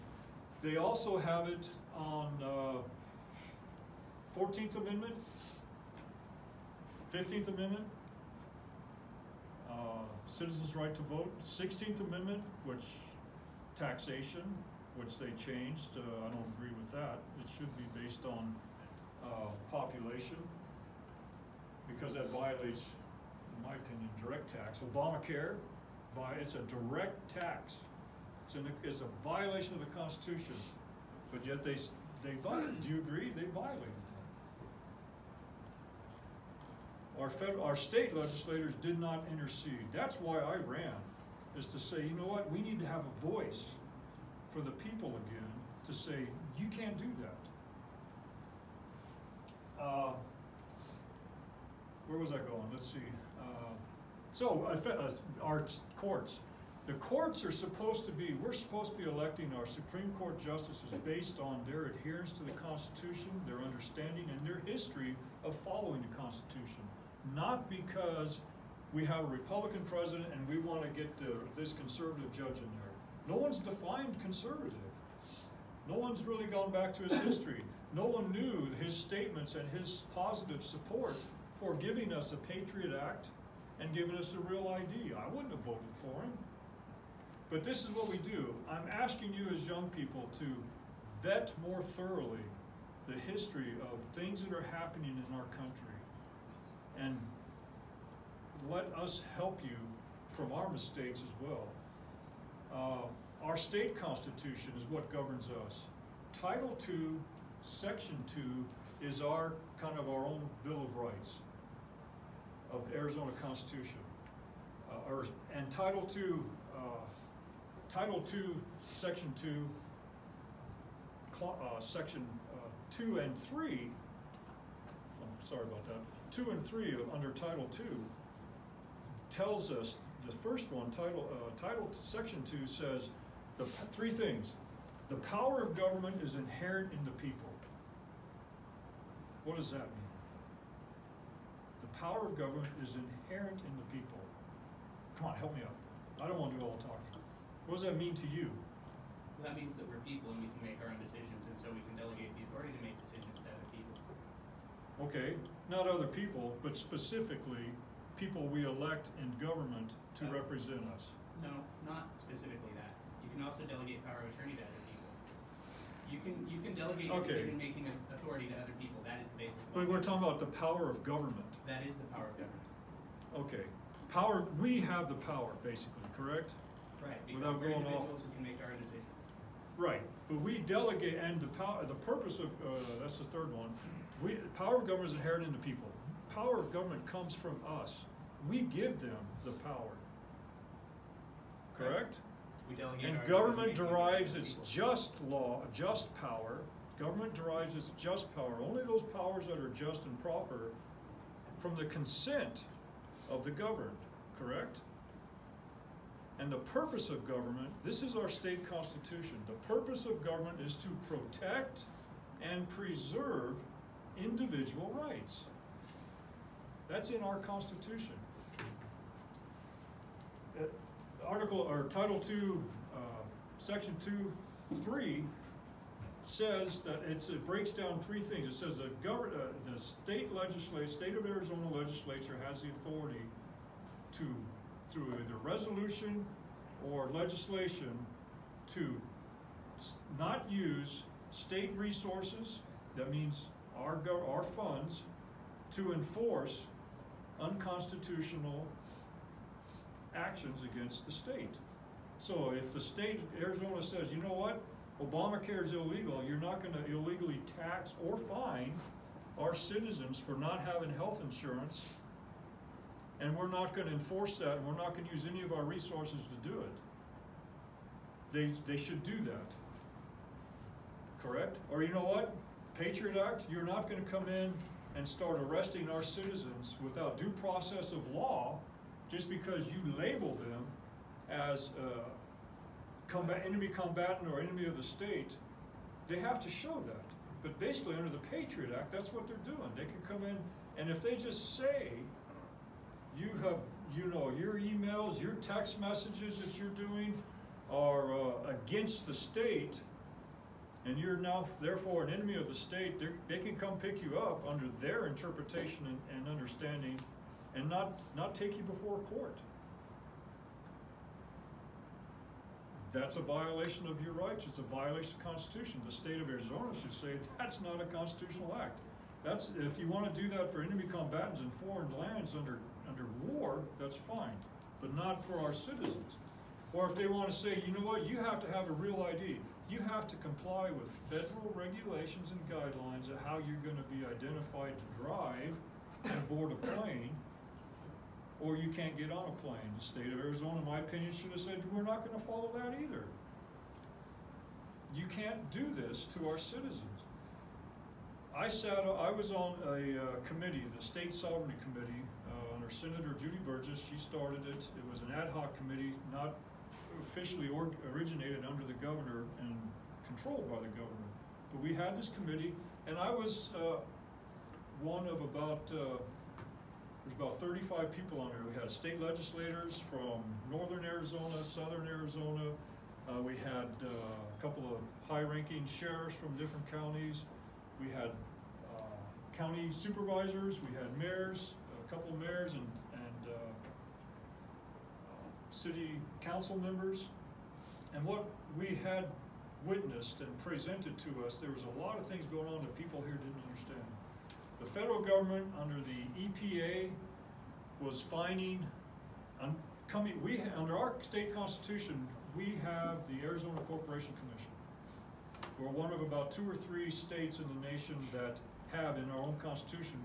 They also have it on 14th Amendment, 15th Amendment, Citizens' right to vote, 16th Amendment, which taxation, which they changed. I don't agree with that. It should be based on population, because that violates, in my opinion, direct tax. Obamacare, it's a direct tax. It's a violation of the Constitution, but yet they violate. Do you agree? They violated it. Our state legislators did not intercede. That's why I ran, is to say, you know what, we need to have a voice for the people again, to say, you can't do that. Where was I going? Let's see. Our courts. The courts are supposed to be, we're supposed to be electing our Supreme Court justices based on their adherence to the Constitution, their understanding, and their history of following the Constitution. Not because we have a Republican president and we want to get this conservative judge in there. No one's defined conservative. No one's really gone back to his history. No one knew his statements and his positive support for giving us a Patriot Act and giving us a real ID. I wouldn't have voted for him. But this is what we do. I'm asking you as young people to vet more thoroughly the history of things that are happening in our country, and let us help you from our mistakes as well. Our state constitution is what governs us. Title II, Section 2 is our kind of our own Bill of Rights of Arizona Constitution. And Title II, Section 2, Section 2 and 3, I'm sorry about that, 2 and 3 under Title II tells us, the first one, Section 2 says three things. The power of government is inherent in the people. What does that mean? The power of government is inherent in the people. Come on, help me out. I don't want to do all the talking. What does that mean to you? Well, that means that we're people and we can make our own decisions, and so we can delegate the authority to make decisions to other people. Okay, not other people, but specifically people we elect in government to represent us. No, not specifically that. You can also delegate power of attorney to other people. You can delegate your decision-making authority to other people. That is the basis of But we're talking about the power of government. That is the power of government. Okay. Power, we have the power, basically, correct? Right, because Without we're going individuals who can make our own decisions. Right, but we delegate, and the purpose of, that's the third one, power of government is inherent in the people. Power of government comes from us. We give them the power. Correct? We delegate And our government decision-making derives to its people. just power. Government derives its just power, only those powers that are just and proper, from the consent of the governed, correct? And the purpose of government, this is our state constitution, the purpose of government is to protect and preserve individual rights. That's in our Constitution. Title II, Section 2(3) says that it breaks down three things. It says that the state of Arizona legislature has the authority to, through either resolution or legislation, to not use state resources, that means our funds, to enforce unconstitutional actions against the state. So if the state, Arizona, says, you know what, Obamacare is illegal, you're not going to illegally tax or fine our citizens for not having health insurance, and we're not going to enforce that, and we're not going to use any of our resources to do it. They should do that. Correct? Or you know what? Patriot Act, you're not going to come in and start arresting our citizens without due process of law just because you label them as enemy combatant or enemy of the state. They have to show that. But basically under the Patriot Act, that's what they're doing. They can come in, and if they just say you have, your emails, your text messages that you're doing are against the state, and you're now therefore an enemy of the state, they can come pick you up under their interpretation and understanding, and not take you before court. that's a violation of your rights. It's a violation of the Constitution. The state of Arizona should say that's not a constitutional act. That's, if you want to do that for enemy combatants in foreign lands under war, that's fine, but not for our citizens. Or if they want to say, you know what, you have to have a real ID. You have to comply with federal regulations and guidelines of how you're going to be identified to drive and board a plane, or you can't get on a plane. The state of Arizona, in my opinion, should have said, we're not going to follow that either. You can't do this to our citizens. I was on a committee, the State Sovereignty Committee, under Senator Judy Burgess. She started it. It was an ad hoc committee, not officially originated under the governor and controlled by the governor. But we had this committee, and I was one of about, there's about 35 people on there. We had state legislators from northern Arizona, southern Arizona. We had a couple of high-ranking sheriffs from different counties. We had county supervisors, we had mayors, a couple of mayors, and city council members. And what we had witnessed and presented to us, there was a lot of things going on that people here didn't understand. The federal government under the EPA was fining, under our state constitution, we have the Arizona Corporation Commission. We're one of about 2 or 3 states in the nation that have in our own constitution,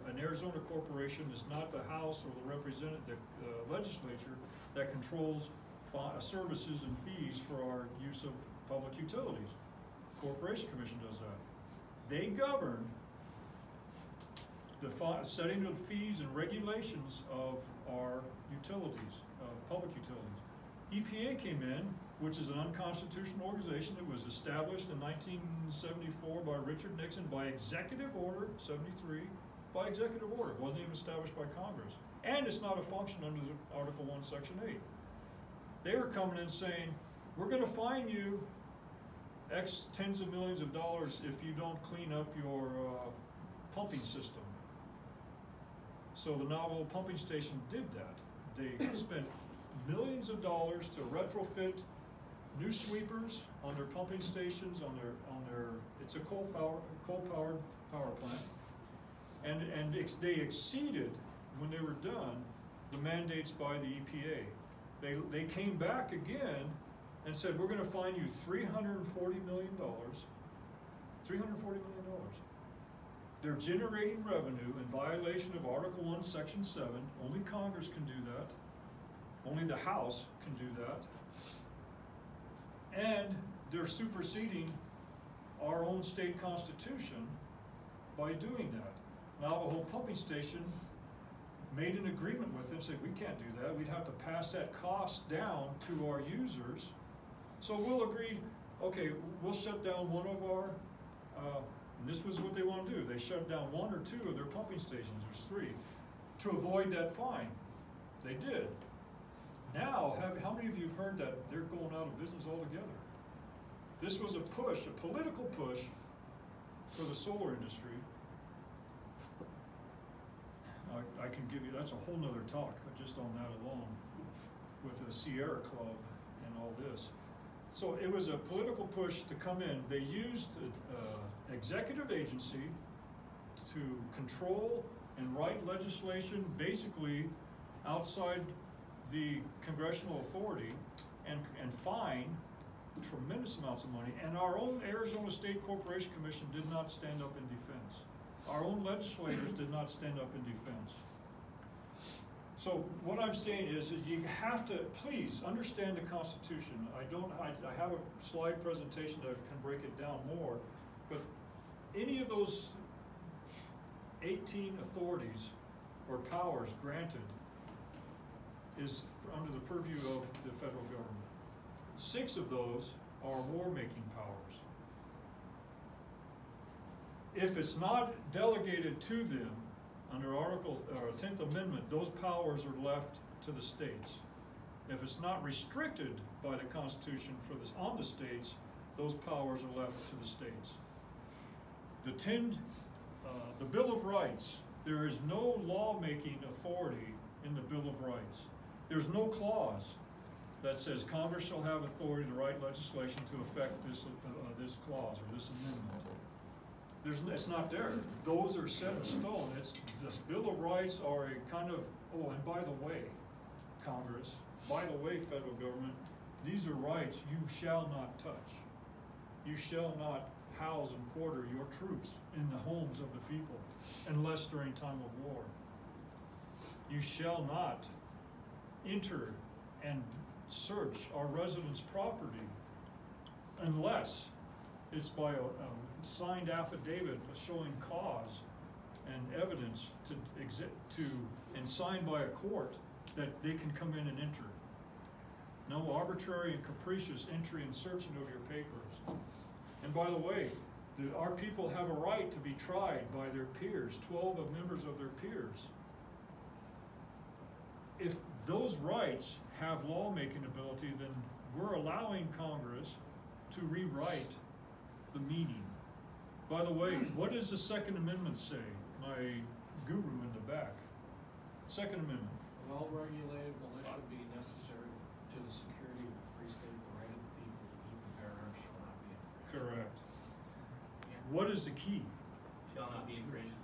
an Arizona corporation is not the House or the representative, the legislature that controls services and fees for our use of public utilities. Corporation Commission does that. They govern the setting of fees and regulations of our utilities, public utilities. EPA came in, which is an unconstitutional organization that was established in 1974 by Richard Nixon by Executive Order 73, by Executive Order. It wasn't even established by Congress. And it's not a function under Article 1, Section 8. They were coming in saying, we're going to fine you X tens of millions of dollars if you don't clean up your pumping system. So the Navajo pumping station did that. They spent millions of dollars to retrofit new sweepers on their pumping stations, on their it's a coal-powered power plant, and they exceeded, when they were done, the mandates by the EPA. They came back again and said, we're going to fine you $340 million. $340 million. They're generating revenue in violation of Article 1, Section 7. Only Congress can do that. Only the House can do that. And they're superseding our own state constitution by doing that. Navajo Pumping Station made an agreement with them, said we can't do that. We'd have to pass that cost down to our users. So we'll agree, okay, we'll shut down one of our, and this was what they want to do. They shut down 1 or 2 of their pumping stations, there's 3, to avoid that fine. They did. Now, how many of you have heard that they're going out of business altogether? This was a push, a political push for the solar industry. I can give you, that's a whole nother talk, just on that alone, with the Sierra Club and all this. So it was a political push to come in. They used an executive agency to control and write legislation basically outside the congressional authority and fine tremendous amounts of money. And our own Arizona State Corporation Commission did not stand up in defense. Our own legislators did not stand up in defense. So what I'm saying is you have to, please, understand the Constitution. I have a slide presentation that can break it down more, but any of those 18 authorities or powers granted is under the purview of the federal government. 6 of those are war-making powers. If it's not delegated to them under Article 10th Amendment, those powers are left to the states. If it's not restricted by the Constitution on the states, those powers are left to the states. The Bill of Rights, there is no lawmaking authority in the Bill of Rights. There's no clause that says Congress shall have authority to write legislation to affect this, this clause or this amendment. It's not there. Those are set in stone. This Bill of Rights are a kind of, oh, and by the way, Congress, by the way, federal government, these are rights you shall not touch. You shall not house and quarter your troops in the homes of the people unless during time of war. You shall not enter and search our residents' property unless it's by a signed affidavit showing cause and evidence and signed by a court that they can come in and enter. No arbitrary and capricious entry and searching of your papers. And by the way, our people have a right to be tried by their peers, 12 of members of their peers. If those rights have lawmaking ability, then we're allowing Congress to rewrite the meaning. By the way, what does the Second Amendment say? My guru in the back. Second Amendment. A well-regulated militia be necessary to the security of the free state. The right of the people to keep and bear arms shall not be infringed. Correct. Yeah. What is the key? Shall not be infringed.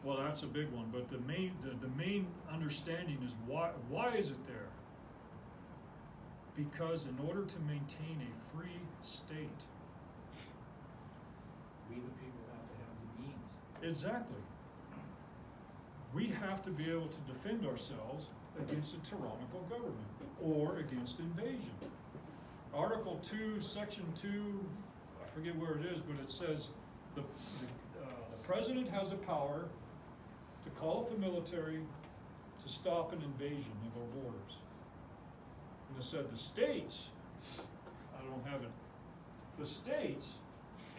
Well, that's a big one, but the main understanding is why is it there? Because in order to maintain a free state. We the people have to have the means. Exactly. We have to be able to defend ourselves against a tyrannical government or against invasion. Article 2, Section 2, I forget where it is, but it says the president has the power to call up the military to stop an invasion of our borders. And it said the states, I don't have it, the states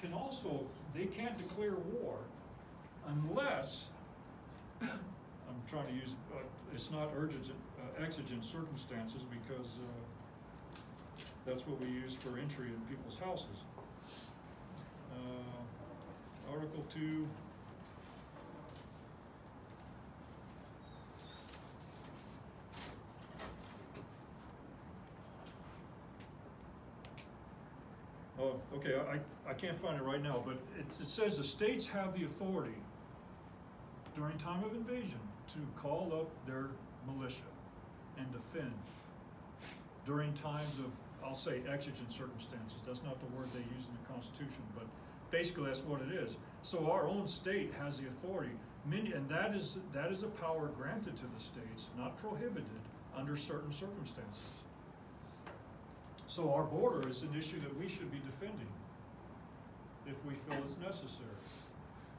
can also, they can't declare war unless, I'm trying to use, it's not urgent, exigent circumstances because that's what we use for entry in people's houses. Article 2. Oh, okay, I can't find it right now, but it says the states have the authority during time of invasion to call up their militia and defend during times of, I'll say, exigent circumstances. That's not the word they use in the Constitution, but basically that's what it is. So our own state has the authority, and that is a power granted to the states, not prohibited, under certain circumstances. So our border is an issue that we should be defending if we feel it's necessary.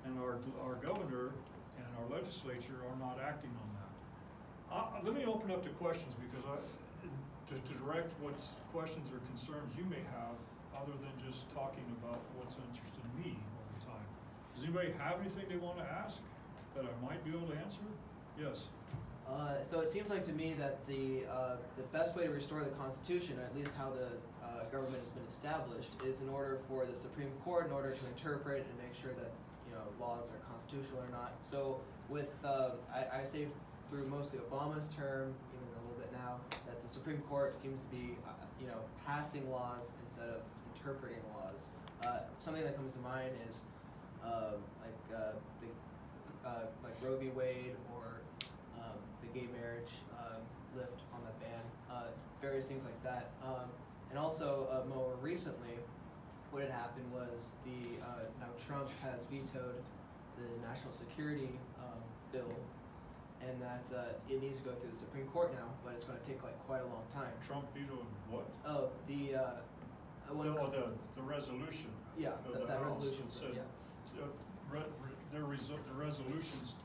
And our governor and our legislature are not acting on that. Let me open up to questions because to direct what questions or concerns you may have other than just talking about what's interested me all the time. Does anybody have anything they want to ask that I might be able to answer? Yes. So it seems like to me that the best way to restore the Constitution, or at least how the government has been established, is in order for the Supreme Court, in order to interpret and make sure that laws are constitutional or not. So with I say through mostly Obama's term, even a little bit now, that the Supreme Court seems to be passing laws instead of interpreting laws. Something that comes to mind is like Roe v. Wade or the gay marriage lift on the ban, various things like that. And also more recently, what had happened was now Trump has vetoed the national security bill, and that it needs to go through the Supreme Court now, but it's going to take like quite a long time. Trump vetoed what? Oh, the resolution. Yeah, that House resolution. Said, Yeah. the resolutions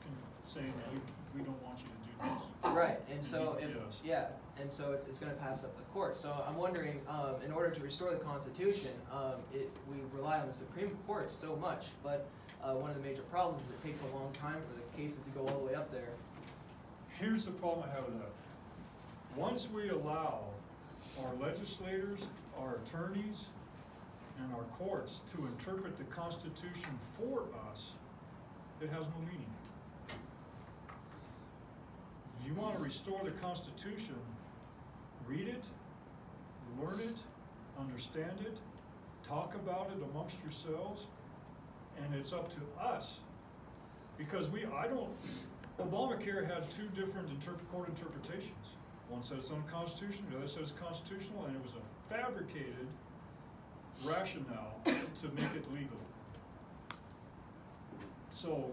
saying that we don't want you to do this. Right, and so if yes. and so it's going to pass up the court. So I'm wondering, in order to restore the Constitution, we rely on the Supreme Court so much, but one of the major problems is it takes a long time for the cases to go all the way up there. Here's the problem I have with that. Once we allow our legislators, our attorneys, and our courts to interpret the Constitution for us, it has no meaning. If you want to restore the Constitution, read it learn it, understand it, talk about it amongst yourselves, and it's up to us. Because Obamacare had two different court interpretations. One said it's unconstitutional, the other said it's constitutional, and it was a fabricated rationale to make it legal. So,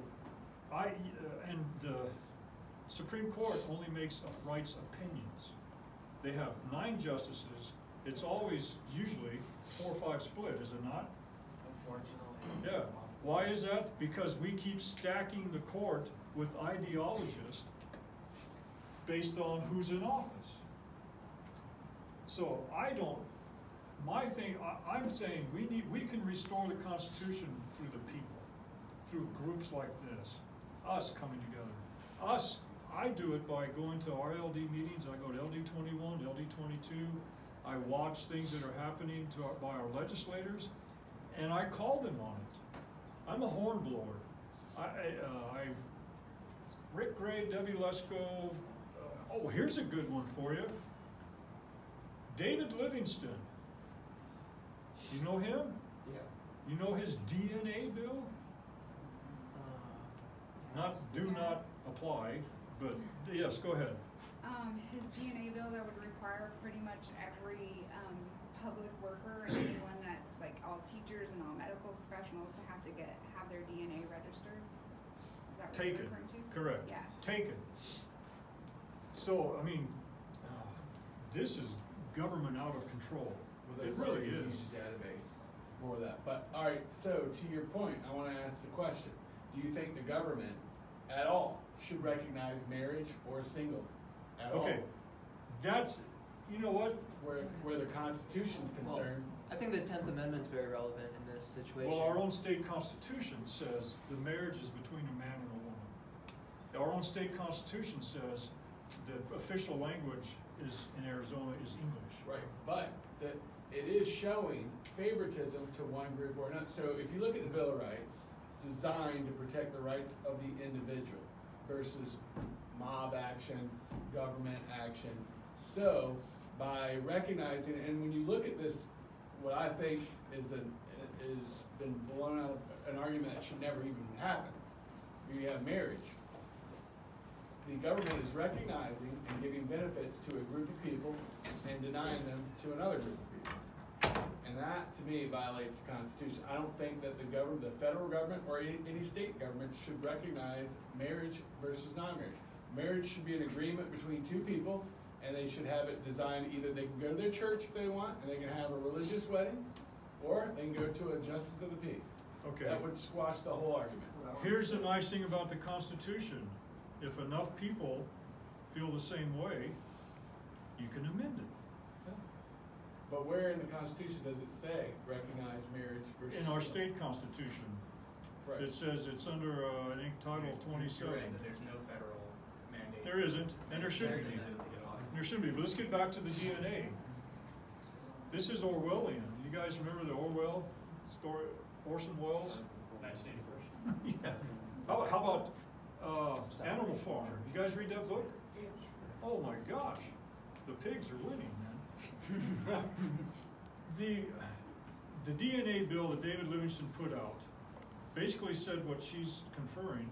and the Supreme Court only writes opinions. They have 9 justices. It's always usually 4-5 split, is it not? Unfortunately. Yeah. Why is that? Because we keep stacking the court with ideologists based on who's in office. So I'm saying we can restore the Constitution through the people, through groups like this, us coming together. I do it by going to our LD meetings. I go to LD 21, LD 22. I watch things that are happening by our legislators, and I call them on it. I'm a hornblower. Rick Gray, Debbie Lesko. Oh, here's a good one for you. David Livingston. You know him? Yeah. You know his DNA bill? Do not apply, but yes, go ahead. His DNA bill that would require pretty much every public worker and anyone that's like all teachers and all medical professionals to have their DNA registered. Is that what you're referring to? Correct. Yeah. Taken. So, I mean, this is government out of control. Well, It there's really already a is. huge database for that. But, all right, so to your point, I want to ask the question. Do you think the government at all should recognize marriage or single at all? Okay, that's, you know what? Where the Constitution's concerned. I think the 10th Amendment's very relevant in this situation. Well, our own state constitution says the marriage is between a man and a woman. Our own state constitution says the official language in Arizona is English. Right, but it is showing favoritism to one group or another. So if you look at the Bill of Rights, it's designed to protect the rights of the individual versus mob action, government action. So by recognizing, and when you look at this, what I think is been blown out of an argument that should never even happen. You have marriage. The government is recognizing and giving benefits to a group of people and denying them to another group of people. And that, to me, violates the Constitution. I don't think that the federal government or any state government should recognize marriage versus non-marriage. Marriage should be an agreement between two people, and they should have it designed either they can go to their church if they want, and they can have a religious wedding, or they can go to a justice of the peace. Okay. That would squash the whole argument. Here's the nice thing about the Constitution. If enough people feel the same way, you can amend it. But where in the Constitution does it say recognize marriage versus In our single? state constitution, Right. it says it's under, I think, Title 27. You're right, that there's no federal mandate. There isn't, and there shouldn't be. There shouldn't be, but let's get back to the DNA. This is Orwellian. You guys remember the Orwell story, Orson Welles? 1981. Yeah. How about Animal Farm? You guys read that book? Oh my gosh, the pigs are winning, man. The DNA bill that David Livingston put out basically said what she's conferring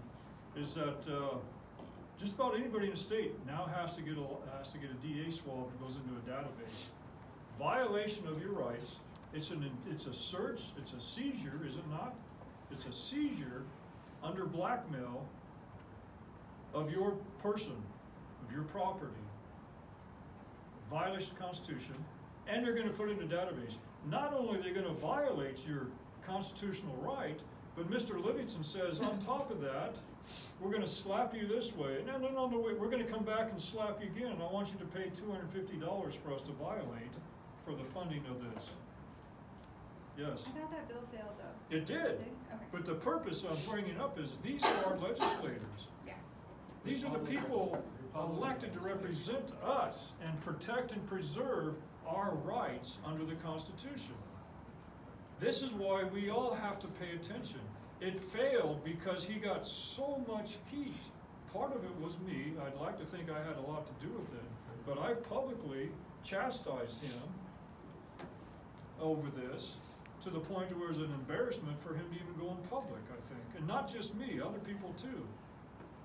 is that just about anybody in the state now has to get a DA swab that goes into a database. Violation of your rights. It's a search. It's a seizure, is it not? It's a seizure under blackmail of your person, of your property. Violation of the Constitution, and they're going to put it in a database. Not only are they going to violate your constitutional right, but Mr. Livingston says, on top of that, we're going to slap you this way. No, wait, we're going to come back and slap you again. I want you to pay $250 for us to violate for the funding of this. Yes. I thought that bill failed though. It did. Okay. But the purpose of bringing it up is these are our legislators. Yeah. These are the people elected to represent us and protect and preserve our rights under the Constitution. This is why we all have to pay attention. It failed because he got so much heat. Part of it was me. I'd like to think I had a lot to do with it. But I publicly chastised him over this to the point where it was an embarrassment for him to even go in public, I think. And not just me, other people too.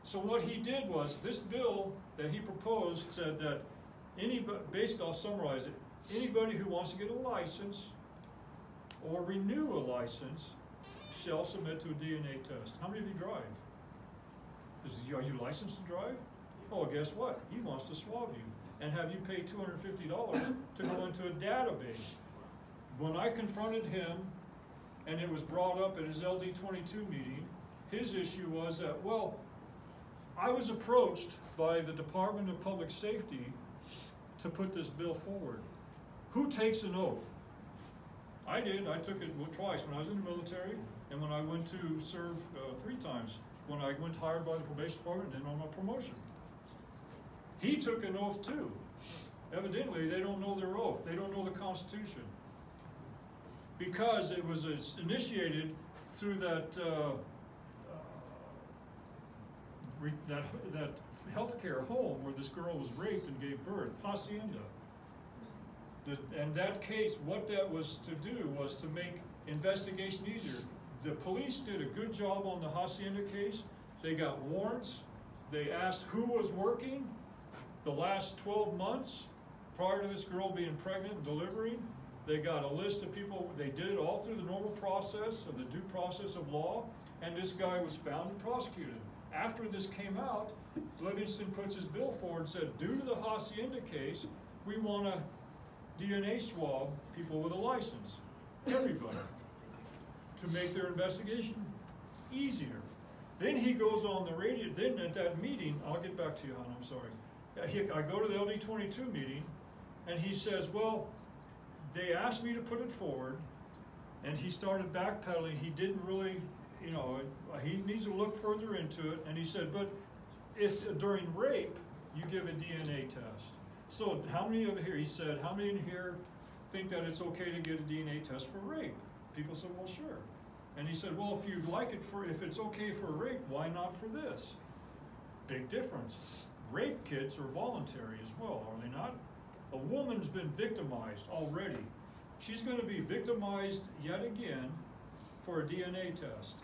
So what he did was, this bill that he proposed said that basically I'll summarize it, anybody who wants to get a license or renew a license shall submit to a DNA test. How many of you drive? Are you licensed to drive? Oh, guess what? He wants to swab you and have you pay $250 to go into a database. When I confronted him, and it was brought up at his LD22 meeting, his issue was that, well, I was approached by the Department of Public Safety to put this bill forward. Who takes an oath? I did. I took it twice, when I was in the military and when I went to serve 3 times, when I went hired by the probation department and then on my promotion. He took an oath too. Evidently, they don't know their oath. They don't know the Constitution. Because it was initiated through that healthcare home where this girl was raped and gave birth, Hacienda. And that case, what that was to do was to make investigation easier. The police did a good job on the Hacienda case. They got warrants. They asked who was working the last 12 months prior to this girl being pregnant and delivering. They got a list of people. They did it all through the normal process of the due process of law, and this guy was found and prosecuted. After this came out, Livingston puts his bill forward and said, due to the Hacienda case, we want to DNA swab people with a license, everybody, to make their investigation easier. Then he goes on the radio, then at that meeting, I'll get back to you, hon, I'm sorry. I go to the LD22 meeting, and he says, well, they asked me to put it forward, and he started backpedaling. He didn't really, he needs to look further into it, and he said, but if during rape, you give a DNA test. So how many of here, he said, how many in here think that it's okay to get a DNA test for rape? People said, well, sure. And he said, well, if you'd like it if it's okay for rape, why not for this? Big difference. Rape kits are voluntary as well, are they not? A woman's been victimized already. She's going to be victimized yet again for a DNA test.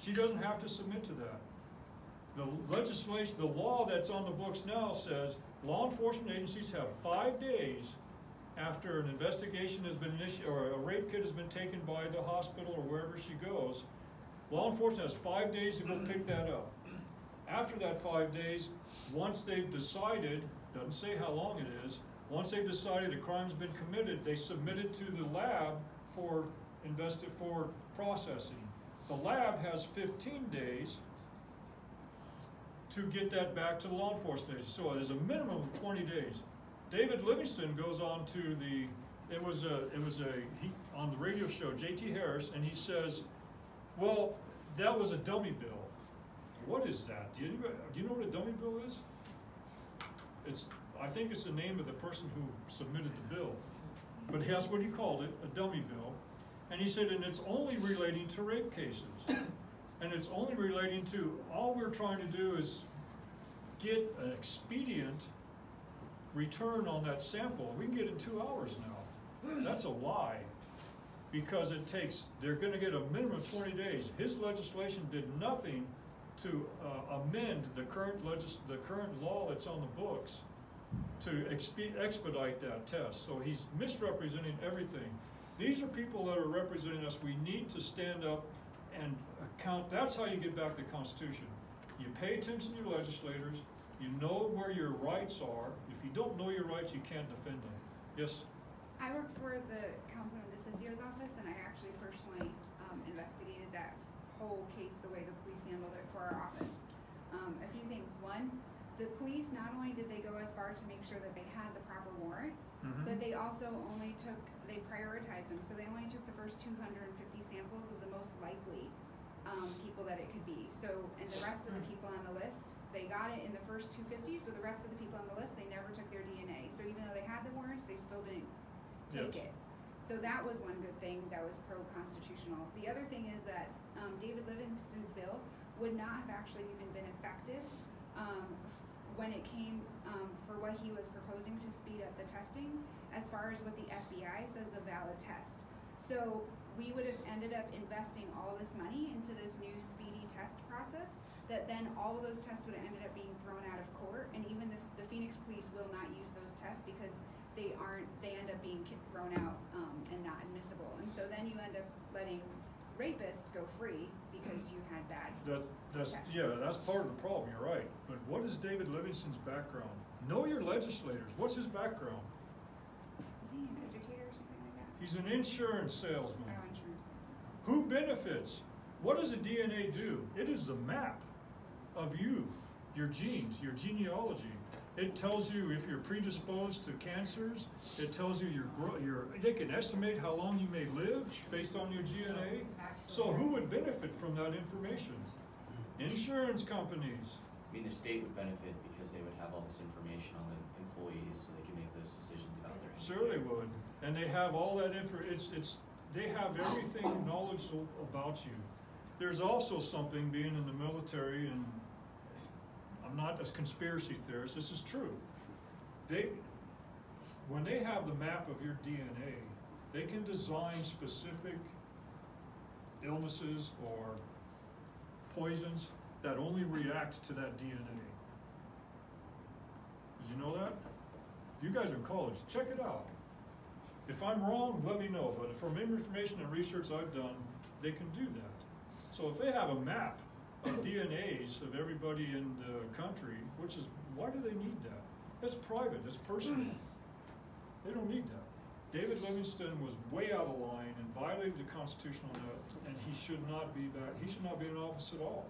She doesn't have to submit to that. The legislation, the law that's on the books now says law enforcement agencies have 5 days after an investigation has been initiated or a rape kit has been taken by the hospital or wherever she goes. Law enforcement has 5 days to go pick that up. After that 5 days, once they've decided, doesn't say how long it is, once they've decided a crime's been committed, they submit it to the lab for processing. The lab has 15 days to get that back to the law enforcement agency. So there's a minimum of 20 days. David Livingston goes on to on the radio show, J.T. Harris, and he says, well, that was a dummy bill. What is that? Do you know what a dummy bill is? I think it's the name of the person who submitted the bill. But that's what he called it, a dummy bill. And he said, and it's only relating to rape cases. And it's only relating to, all we're trying to do is get an expedient return on that sample. We can get it in 2 hours now. That's a lie. Because they're going to get a minimum of 20 days. His legislation did nothing to amend the current law that's on the books to expedite that test. So he's misrepresenting everything. These are people that are representing us. We need to stand up and account. That's how you get back the Constitution. You pay attention to your legislators. You know where your rights are. If you don't know your rights, you can't defend them. Yes? I work for the Councilman DeCicio's office, and I actually personally investigated that whole case the way the police handled it for our office. A few things. One, the police, not only did they go as far to make sure that they had the proper warrants, but they also they prioritized them. So they only took the first 250 samples of the most likely people that it could be. So, and the rest of the people on the list, they got it in the first 250, so the rest of the people on the list, they never took their DNA. So even though they had the warrants, they still didn't take it. So that was one good thing that was pro-constitutional. The other thing is that David Livingston's bill would not have actually even been effective when it came for what he was proposing to speed up the testing, as far as what the FBI says a valid test. So we would have ended up investing all this money into this new speedy test process that then all of those tests would have ended up being thrown out of court, and even the Phoenix police will not use those tests because they end up being thrown out and not admissible. And so then you end up letting rapists go free because you had bad tests. Yeah, that's part of the problem, you're right. But what is David Livingston's background? Know your legislators. What's his background? Is he an educator or something like that? He's an insurance salesman. Oh, insurance salesman. Who benefits? What does a DNA do? It is a map of you, your genes, your genealogy. It tells you if you're predisposed to cancers. It tells you they can estimate how long you may live based on your DNA. So who would benefit from that information? Insurance companies. I mean, the state would benefit because they would have all this information on the employees, so they can make those decisions about their health. Sure they would. And they have all that they have everything knowledge about you. There's also something being in the military, and I'm not a conspiracy theorist, this is true. When they have the map of your DNA, they can design specific illnesses or poisons that only react to that DNA. Did you know that? You guys are in college, check it out. If I'm wrong, let me know, but from information and research I've done, they can do that. So if they have a map of DNAs of everybody in the country, why do they need that? That's private, that's personal. They don't need that. David Livingston was way out of line and violated the constitutional note, and he should not be in office at all.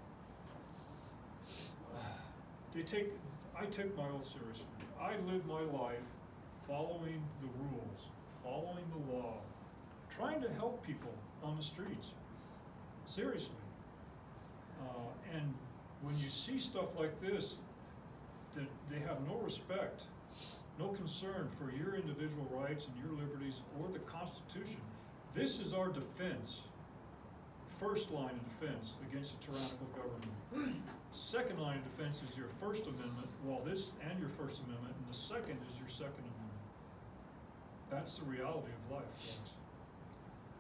I take my oath seriously. I live my life following the rules, following the law, trying to help people on the streets. Seriously. And when you see stuff like this, that they have no respect, no concern for your individual rights and your liberties or the Constitution. This is our defense. First line of defense against a tyrannical government. Second line of defense is your First Amendment, and your First Amendment, and the second is your Second Amendment. That's the reality of life, folks.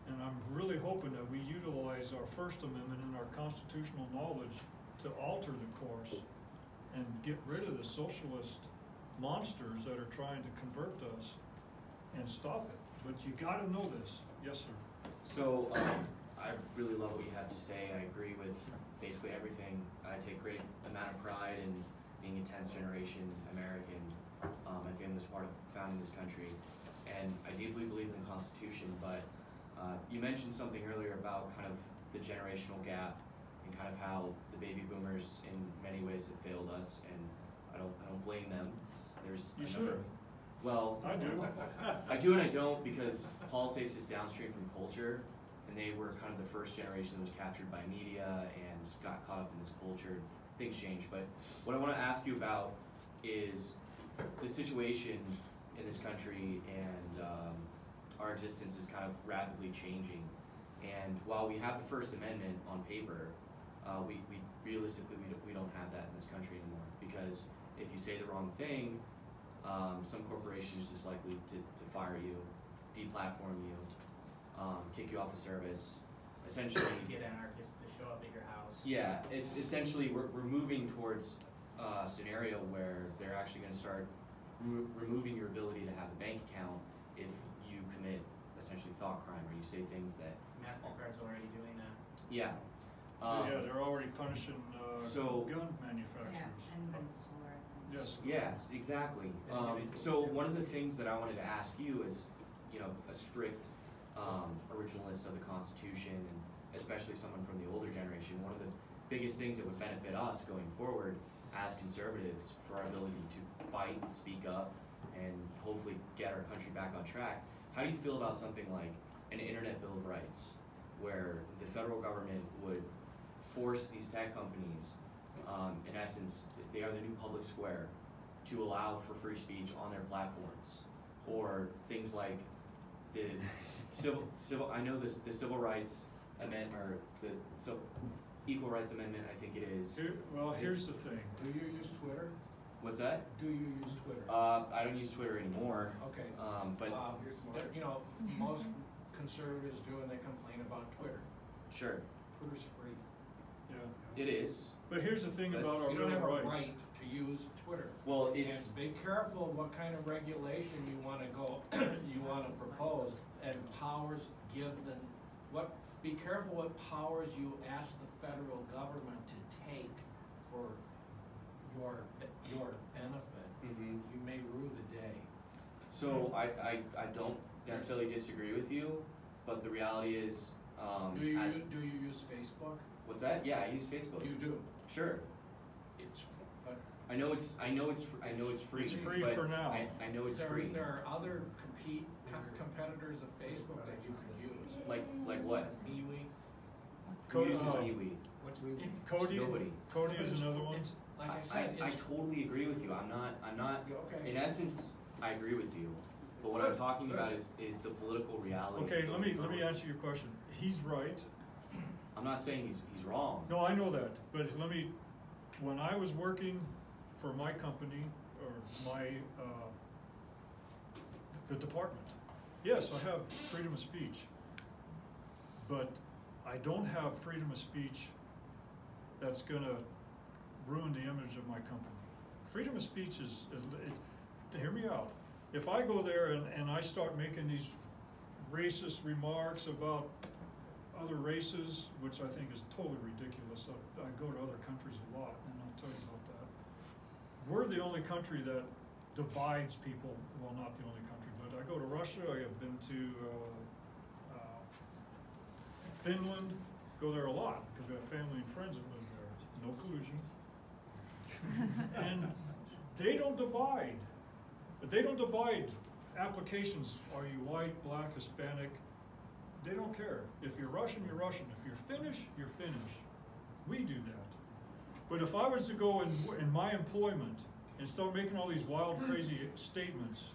And I'm really hoping that we utilize our First Amendment and our constitutional knowledge to alter the course and get rid of the socialist monsters that are trying to convert us and stop it. But you gotta know this. Yes, sir. So, I really love what you have to say. I agree with basically everything. I take great amount of pride in being a 10th generation American. My family was part of founding this country, and I deeply believe in the Constitution, but you mentioned something earlier about kind of the generational gap and kind of how the baby boomers in many ways have failed us, and I don't blame them. There's You a number should. of, well, I do. I do and I don't, because politics is downstream from culture, and they were kind of the first generation that was captured by media and got caught up in this culture. Things change, but what I want to ask you about is the situation in this country, and our existence is kind of rapidly changing. And while we have the First Amendment on paper, we realistically we don't have that in this country anymore, because if you say the wrong thing, some corporation is just likely to fire you, deplatform you, kick you off of service. Essentially, Get anarchists to show up at your house. yeah, it's essentially we're moving towards a scenario where they're actually going to start removing your ability to have a bank account if you commit essentially thought crime, or you say things that. MasterCard's already doing that. Yeah. Yeah, they're already punishing so- gun manufacturers. Yes. Yeah, exactly. So one of the things that I wanted to ask you is, a strict originalist of the Constitution, and especially someone from the older generation, one of the biggest things that would benefit us going forward as conservatives for our ability to fight and speak up and hopefully get our country back on track. How do you feel about something like an Internet Bill of Rights, where the federal government would force these tech companies, in essence, they are the new public square, to allow for free speech on their platforms, or things like the I know the Civil Rights Amendment, or the Equal Rights Amendment, I think it is. Here's the thing. Do you use Twitter? What's that? Do you use Twitter? I don't use Twitter anymore. Okay. But You're smart. You know, most conservatives do, and they complain about Twitter. sure, Twitter's free. Yeah. it is. But here's the thing about That's- our You don't bill have of a rights. right to use Twitter. Well, it's And be careful what kind of regulation you wanna you wanna propose, and powers given, be careful what powers you ask the federal government to take for your benefit. Mhm. You may rue the day. So I don't necessarily disagree with you, but the reality is, Do you use Facebook? what's that? Yeah, I use Facebook. You do. Sure. But I know it's free. It's free but for now. I know it's free. there are other competitors of Facebook that you could use. Like what? MeWe. Who uses Oh. MeWe? What's we? Cody, Nobody. Cody is another one. It's, like I said, I it's, totally agree with you. I'm not, okay. in essence, I agree with you. But what I'm talking about is the political reality. Okay, let me going forward. answer your question. He's right. I'm not saying he's wrong. No, I know that, but when I was working for my company, or the department, yes, I have freedom of speech, but I don't have freedom of speech that's gonna ruin the image of my company. Freedom of speech hear me out. If I go there and I start making these racist remarks about other races, which I think is totally ridiculous. I go to other countries a lot, and I'll tell you about that. We're the only country that divides people. Well, not the only country, but I go to Russia. I have been to Finland. Go there a lot because we have family and friends that live there. No collusion. And they don't divide. They don't divide applications. Are you white, black, Hispanic? They don't care. If you're Russian, you're Russian. If you're Finnish, you're Finnish. We do that. But if I was to go in my employment and start making all these wild, crazy statements,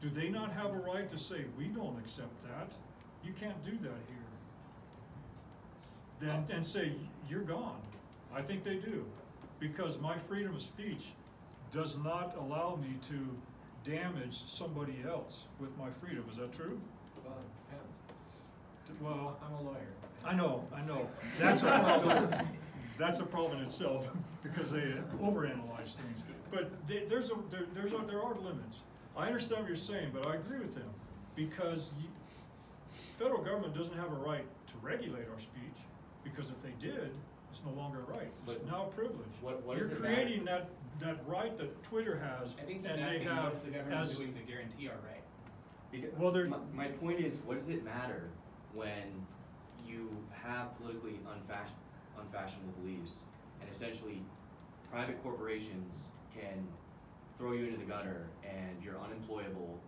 do they not have a right to say, we don't accept that? You can't do that here. And say, you're gone. I think they do. Because my freedom of speech does not allow me to damage somebody else with my freedom. Is that true? Well, it depends. Well, I'm a lawyer. I know. That's a problem. That's a problem in itself because they overanalyze things. But there are limits. I understand what you're saying, but I agree with him because federal government doesn't have a right to regulate our speech because if they did, it's no longer a right. It's now a privilege. What You're does it creating that right that Twitter has, I think he's and they asking have what the government as is doing to guarantee our right. Because well, they're my point is, what does it matter when you have politically unfashionable beliefs and essentially private corporations can throw you into the gutter and you're unemployable?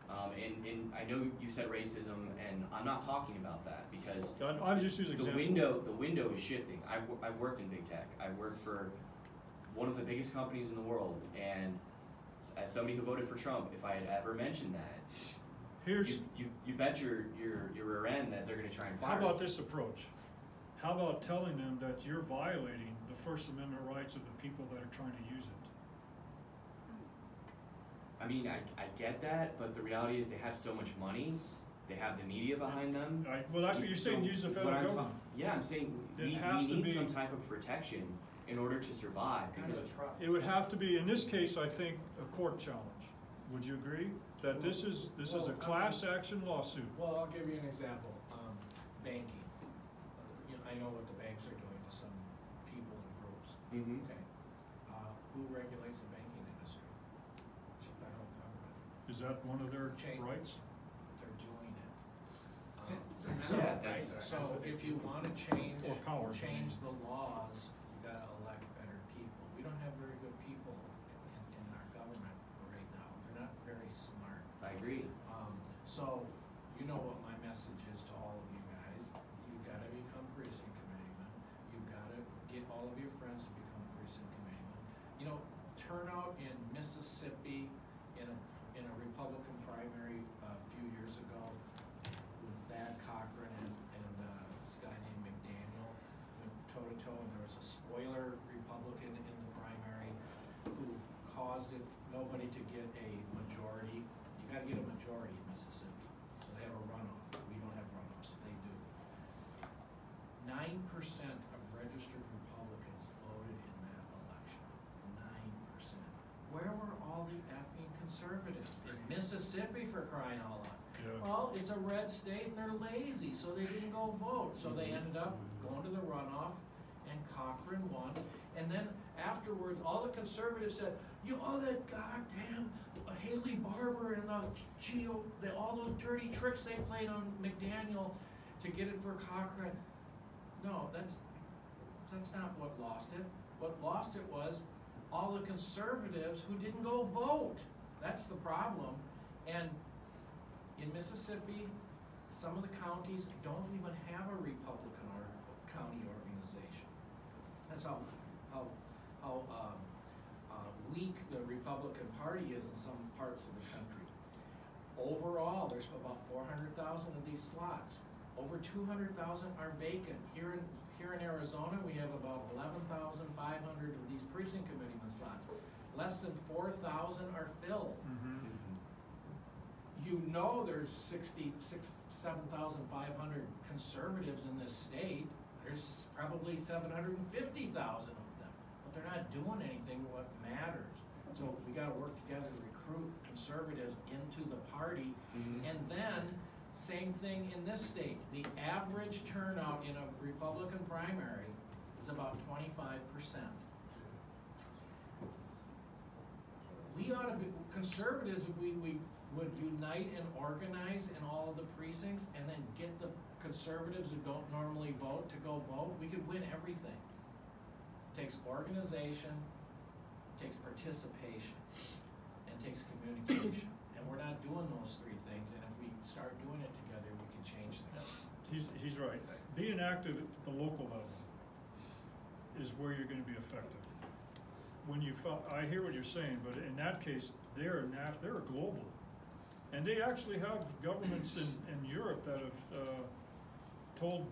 And I know you said racism, and I'm not talking about that because I was just using the example. window is shifting. I've worked in big tech. I've worked for one of the biggest companies in the world, and as somebody who voted for Trump, if I had ever mentioned that, you bet your rear end that they're going to try and fire How about me. this approach? How about telling them that you're violating the First Amendment rights of the people that are trying to use it? I mean, I get that, but the reality is they have so much money, they have the media behind them. Well, that's what you're saying, use the federal what I'm government. Yeah, I'm saying It we has to need be- some type of protection in order to survive. Kind Because of a trust. It would have to be, in this case, I think, a court challenge. Would you agree? That this is a class action lawsuit? Well, I'll give you an example. Banking. I know what the banks are doing to some people and groups. Mhm. Okay. Who regulates the banking industry? It's the federal government. Is that one of their Change. rights? They're doing it. So, yeah, that's- So if you wanna change Or powers. the laws, you gotta elect better people. We don't have very good people in our government right now. They're not very smart. I agree. So, you know what my message is to all of you guys. You've gotta become precinct committeemen. You've gotta get all of your friends to become precinct committeemen. You know, turnout in Mississippi in a Republican primary a few years ago with Thad Cochran and this guy named McDaniel went toe to toe, and there was a spoiler Republican in the primary who caused nobody to get a majority. You gotta get a majority in Mississippi, so they have a runoff. We don't have runoffs, they do. 9% of registered Republicans voted in that election. 9%. Where were all the effing conservatives? In Mississippi, for crying out loud. Yeah. Well, it's a red state and they're lazy, so they didn't go vote. So they ended up going to the runoff, and Cochran won. And then afterwards, all the conservatives said, that goddamn Haley Barbour and all those dirty tricks they played on McDaniel to get it for Cochran. No, that's not what lost it. What lost it was all the conservatives who didn't go vote. That's the problem. And in Mississippi, some of the counties don't even have a Republican or county organization. That's how weak the Republican Party is in some parts of the country. Overall, there's about 400,000 of these slots. Over 200,000 are vacant. Here in Arizona, we have about 11,500 of these precinct committeeman slots. Less than 4,000 are filled. You know there's 7,500 conservatives in this state. There's probably 750,000 of them, but they're not doing anything what matters. So we gotta work together to recruit conservatives into the party. And then, same thing in this state. The average turnout in a Republican primary is about 25%. We ought to be, conservatives, if we would unite and organize in all of the precincts and then get the conservatives who don't normally vote to go vote, we could win everything. It takes organization, it takes participation, and it takes communication. And we're not doing those three things, and if we start doing it together, we can change things. He's right. Being active at the local level is where you're going to be effective. I hear what you're saying, but in that case, they're global. And they actually have governments in Europe that have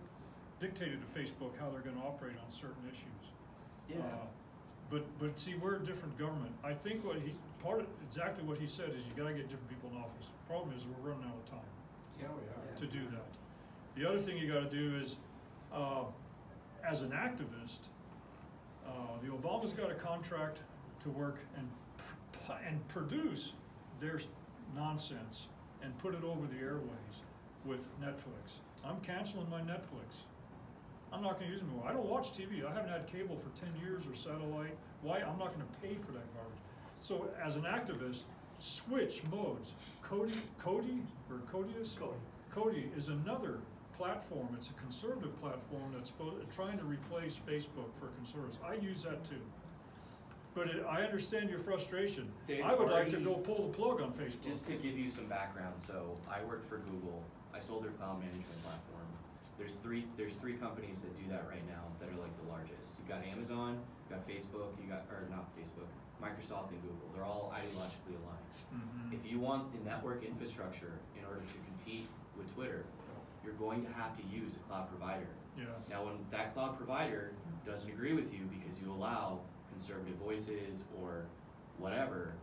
dictated to Facebook how they're going to operate on certain issues. Yeah. But see, we're a different government. I think exactly what he said is you got to get different people in office. The problem is we're running out of time. Yeah, we are. To do that. The other thing you got to do is, as an activist, the Obamas got a contract to work and produce their nonsense and put it over the airways with Netflix. I'm canceling my Netflix. I'm not going to use it anymore. I don't watch TV. I haven't had cable for 10 years or satellite. Why? I'm not going to pay for that garbage. So as an activist, switch modes. Kodi is another platform. It's a conservative platform that's trying to replace Facebook for conservatives. I use that too. But I understand your frustration. I would like to go pull the plug on Facebook. Just to give you some background, so I worked for Google. I sold their cloud management platform. There's three companies that do that right now that are like the largest. You've got Amazon, you've got Facebook, Microsoft and Google. They're all ideologically aligned. If you want the network infrastructure in order to compete with Twitter, you're going to have to use a cloud provider. Yeah. Now when that cloud provider doesn't agree with you because you allow conservative voices or whatever,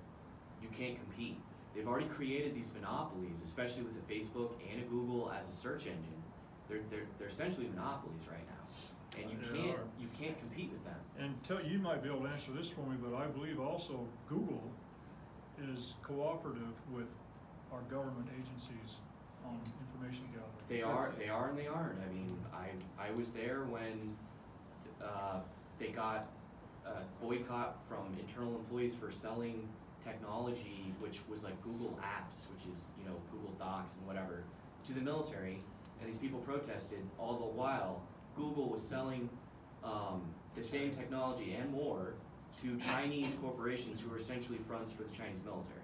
you can't compete. They've already created these monopolies, especially with a Facebook and a Google as a search engine. They're essentially monopolies right now, and you can't compete with them. And you might be able to answer this for me, but I believe also Google is cooperative with our government agencies on information gathering. They are, and they aren't. I mean, I was there when they got boycott from internal employees for selling technology, which was like Google Apps, which is Google Docs and whatever, to the military, and these people protested. All the while, Google was selling the same technology and more to Chinese corporations who were essentially fronts for the Chinese military.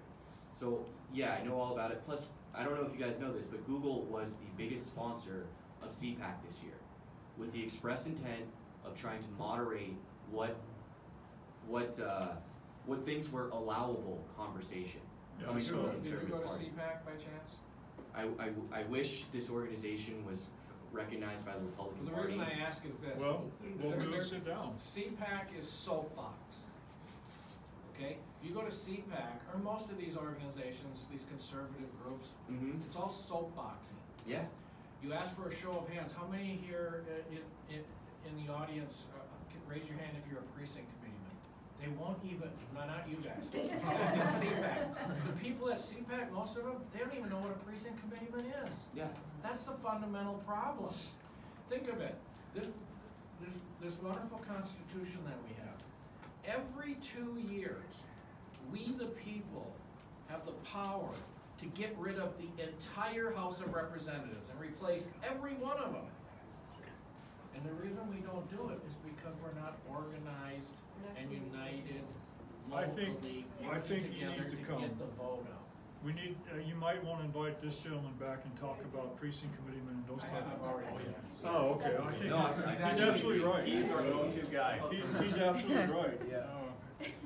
So yeah, I know all about it. Plus, I don't know if you guys know this, but Google was the biggest sponsor of CPAC this year, with the express intent of trying to moderate what things were allowable conversation coming from a conservative Did you go to party. CPAC by chance? I wish this organization was recognized by the Republican The Party. reason I ask is this. Well, we'll sit down. CPAC is soapbox. okay? If you go to CPAC, or most of these organizations, these conservative groups, it's all soapboxing. Yeah. You ask for a show of hands, how many here in the audience, can raise your hand if you're a precinct committeeman? They won't even, no, not you guys, in CPAC. The people at CPAC, most of them, they don't even know what a precinct committeeman is. Yeah. That's the fundamental problem. Think of it, this wonderful constitution that we have. Every 2 years, we the people have the power to get rid of the entire House of Representatives and replace every one of them. And the reason we don't do it is because we're not organized and united locally, I think he together needs to come. get the vote out. We need, you might want to invite this gentleman back and talk about precinct committeemen and those type of. I've already. Oh, okay, I think, No, he's absolutely right. He's our go-to guy. He's absolutely right. Yeah.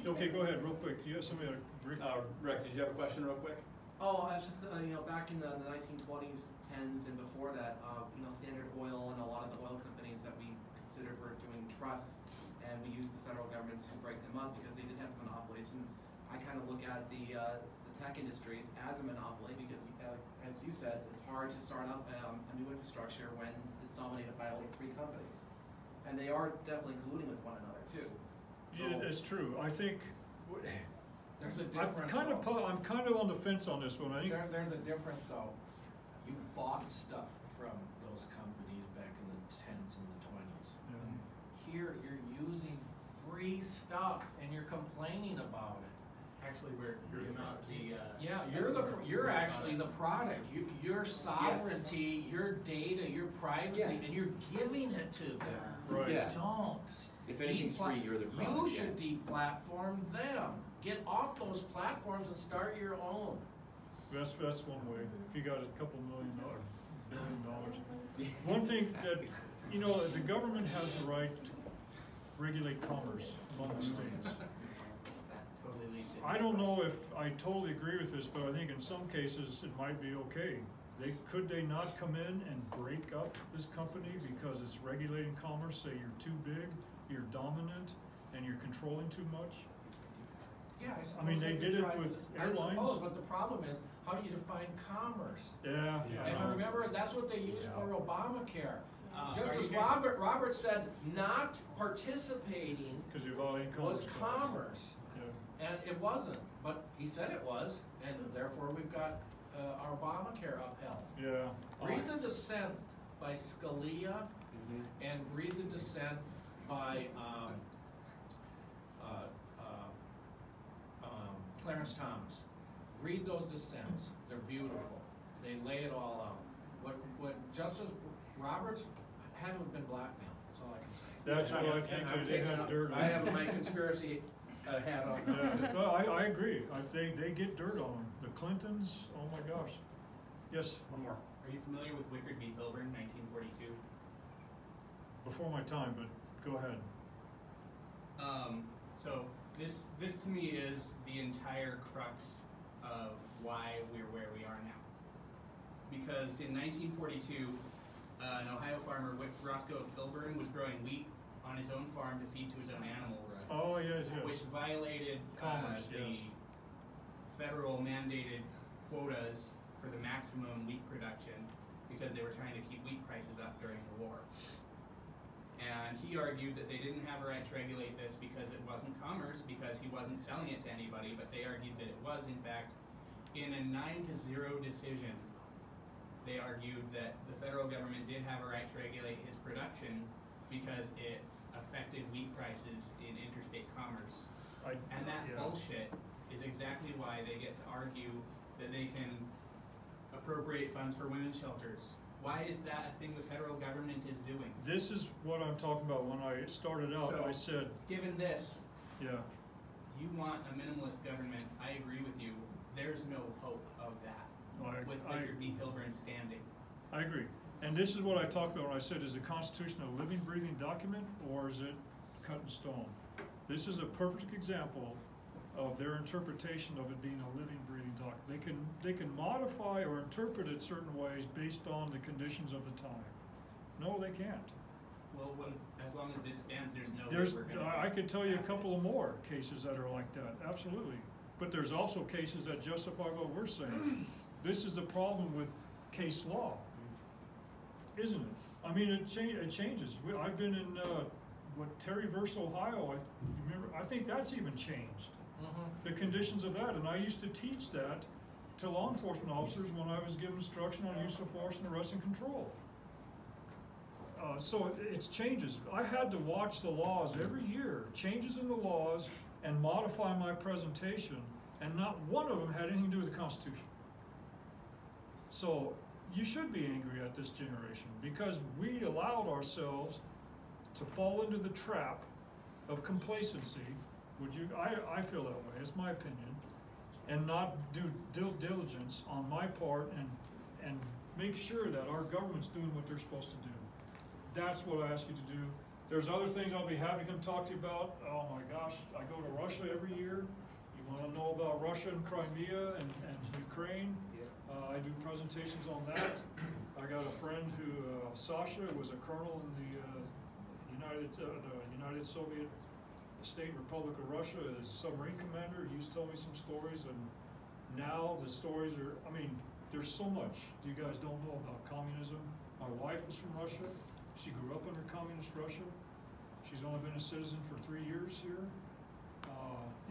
Okay, go ahead, real quick, do you have somebody to brief? Rick, did you have a question real quick? Oh, I was just, back in the 1920s, 10s, and before that, Standard Oil and a lot of the oil companies that we considered were doing trusts, and we used the federal government to break them up because they did have monopolies. And I kind of look at the tech industries as a monopoly because, as you said, it's hard to start up a new infrastructure when it's dominated by only 3 companies. And they are definitely colluding with one another, too. So, Yeah, it's true, I think, There's a I'm difference. I'm kind of on the fence on this one, I think. There's a difference though. You bought stuff from those companies back in the 10s and the 20s. Here, you're using free stuff and you're complaining about it. Actually, you're not the. Yeah, you're actually the product. Your sovereignty, your data, your privacy, and you're giving it to them. Right. Yeah. Don't. If anything's free, you're the product. You should deplatform them. Get off those platforms and start your own. That's one way, if you got a couple $1 billion. One thing that, the government has the right to regulate commerce among the states. I don't know if I totally agree with this, but I think in some cases it might be okay. Could they not come in and break up this company because it's regulating commerce, say you're too big, you're dominant, and you're controlling too much? Yeah, I mean, they did it with airlines. I suppose, but the problem is, how do you define commerce? Yeah. And remember, that's what they used for Obamacare. Are Justice you guys- Robert said not participating Because you're violating commerce. was commerce. Yeah. And it wasn't, but he said it was, and therefore we've got our Obamacare upheld. Yeah. Read the dissent by Scalia and read the dissent by Clarence Thomas. Read those dissents. They're beautiful. They lay it all out. What Justice Roberts had to have been blackmailed. That's all I can say. That's what I think, And I'm they taking had up- dirt on I it. have my conspiracy hat on. Yeah, no, I agree. I think they get dirt on them. The Clintons, oh my gosh. Yes, One more. Are you familiar with Wickard v. Filburn, 1942? before my time, but go ahead. So this to me is the entire crux of why we're where we are now. Because in 1942, an Ohio farmer, Roscoe Filburn, was growing wheat on his own farm to feed to his own animals. Oh, yes, Which yes. violated Commerce, the yes. federal mandated quotas for the maximum wheat production because they were trying to keep wheat prices up during the war. And he argued that they didn't have a right to regulate this because it wasn't commerce, because he wasn't selling it to anybody, but they argued that it was, in fact. In a 9-0 decision, they argued that the federal government did have a right to regulate his production because it affected wheat prices in interstate commerce. And that bullshit is exactly why they get to argue that they can appropriate funds for women's shelters. Why is that a thing the federal government is doing? This is what I'm talking about. When I started out, So, I said, given this, yeah, you want a minimalist government, I agree with you. There's no hope of that with Wickard v. Filburn standing. I agree. And this is what I talked about when I said, is the Constitution a living, breathing document, or is it cut in stone? This is a perfect example of their interpretation of it being a living, breathing document. They can modify or interpret it certain ways based on the conditions of the time. No, they can't. Well, as long as this stands, there's no no way There's, we're gonna. I could tell you a couple of more cases that are like that, absolutely. But there's also cases that justify what we're saying. This is the problem with case law, isn't it? I mean, it changes. I've been in, Terry versus Ohio, I think that's even changed. The conditions of that, and I used to teach that to law enforcement officers when I was giving instruction on use of force and arrest and control. So it changes. I had to watch the laws every year, changes in the laws, and modify my presentation, and not one of them had anything to do with the Constitution. So you should be angry at this generation because we allowed ourselves to fall into the trap of complacency. Would you? I feel that way. It's my opinion, and not do due diligence on my part and make sure that our government's doing what they're supposed to do. That's what I ask you to do. There's other things I'll be happy to come talk to you about. Oh my gosh, I go to Russia every year. You want to know about Russia and Crimea and Ukraine? I do presentations on that. I got a friend who, Sasha, was a colonel in the United Soviet State Republic of Russia as submarine commander. He used to tell me some stories, and now the stories are, I mean, there's so much you guys don't know about communism. My wife is from Russia. She grew up under communist Russia. She's only been a citizen for 3 years here.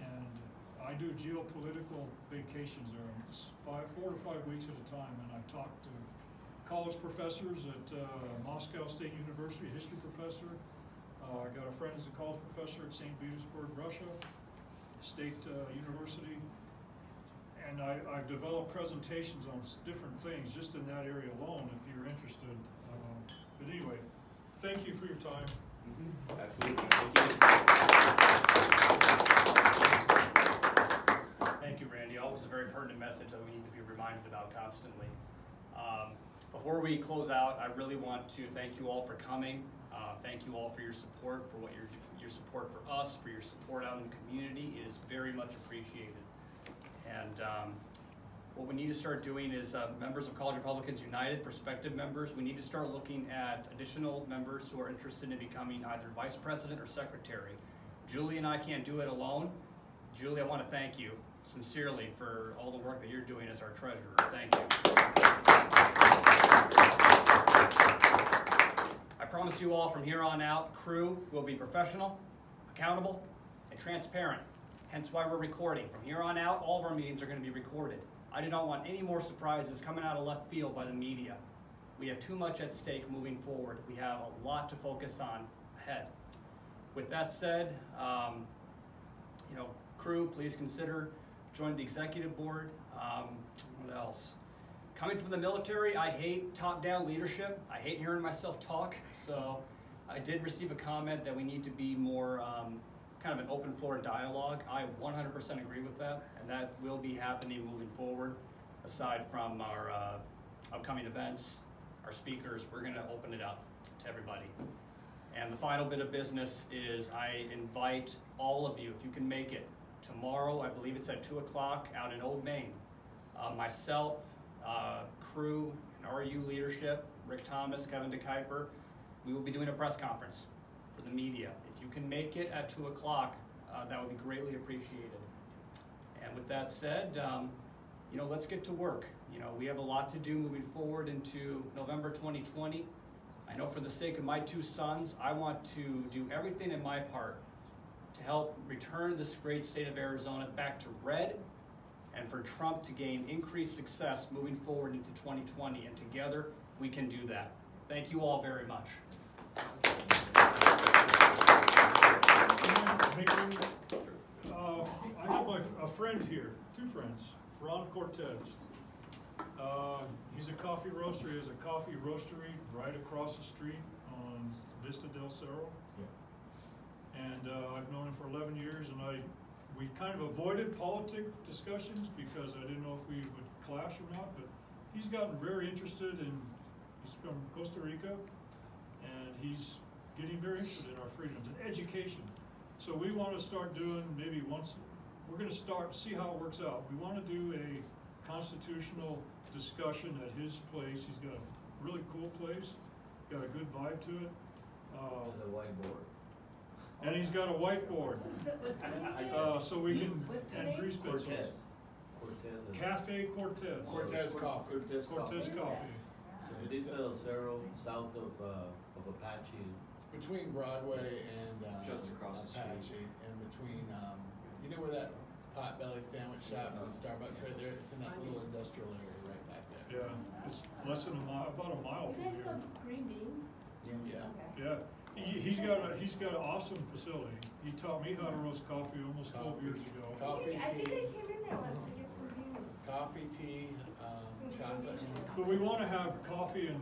And I do geopolitical vacations there. It's 4 to 5 weeks at a time, and I talk to college professors at Moscow State University, a history professor. I got a friend who's a college professor at St. Petersburg, Russia, State University. And I've developed presentations on different things just in that area alone, if you're interested. But anyway, thank you for your time. Absolutely. Thank you. Thank you, Randy. Always a very pertinent message that we need to be reminded about constantly. Before we close out, I really want to thank you all for coming. Thank you all for your support, for what your support for us, for your support out in the community. It is very much appreciated. And what we need to start doing is members of College Republicans United, prospective members, we need to start looking at additional members who are interested in becoming either vice president or secretary. Julie and I can't do it alone. Julie, I want to thank you sincerely for all the work that you're doing as our treasurer. Thank you. I promise you all from here on out, CRU will be professional, accountable, and transparent. Hence why we're recording. From here on out, all of our meetings are going to be recorded. I do not want any more surprises coming out of left field by the media. We have too much at stake moving forward. We have a lot to focus on ahead. With that said, CRU, please consider joining the executive board. What else? Coming from the military, I hate top-down leadership. I hate hearing myself talk. So I did receive a comment that we need to be more kind of an open floor dialogue. I 100% agree with that, and that will be happening moving forward. Aside from our upcoming events, our speakers, we're going to open it up to everybody. And the final bit of business is I invite all of you, if you can make it, tomorrow, I believe it's at 2 o'clock out in Old Main. Myself, CRU, and RU leadership, Rick Thomas, Kevin DeKuyper, we will be doing a press conference for the media. If you can make it at 2 o'clock, that would be greatly appreciated. And with that said, let's get to work. We have a lot to do moving forward into November 2020. I know for the sake of my 2 sons, I want to do everything in my part to help return this great state of Arizona back to red, and for Trump to gain increased success moving forward into 2020. And together, we can do that. Thank you all very much. I have a friend here, 2 friends, Ron Cortez. He's a coffee roaster. He has a coffee roastery right across the street on Vista del Cerro. Yeah. And I've known him for 11 years, and we kind of avoided politic discussions because I didn't know if we would clash or not, but he's gotten very interested he's from Costa Rica, and he's getting very interested in our freedoms and education. So we want to start doing maybe once, we're going to see how it works out. We want to do a constitutional discussion at his place. He's got a really cool place, got a good vibe to it. There's a whiteboard. And he's got a whiteboard, What's the name of it? so we can, What's the and name? grease pencils. Cortez. Cafe Cortez. Cortez Coffee. Cortez Cortez Coffee. Coffee. So it is the Cerro south of Apache. It's between Broadway and, Just across the street. Apache, and between, you know where that Potbelly sandwich shop and the Starbucks right there? It's in that little industrial area right back there. Yeah, it's less than about a mile You from guys here. sell green beans? Yeah. Okay. Yeah, he's got an awesome facility. He taught me how to roast coffee almost 12 years ago. Coffee, I think tea. I came in there once to get some beans. Coffee, tea, chocolate. But we want to have coffee and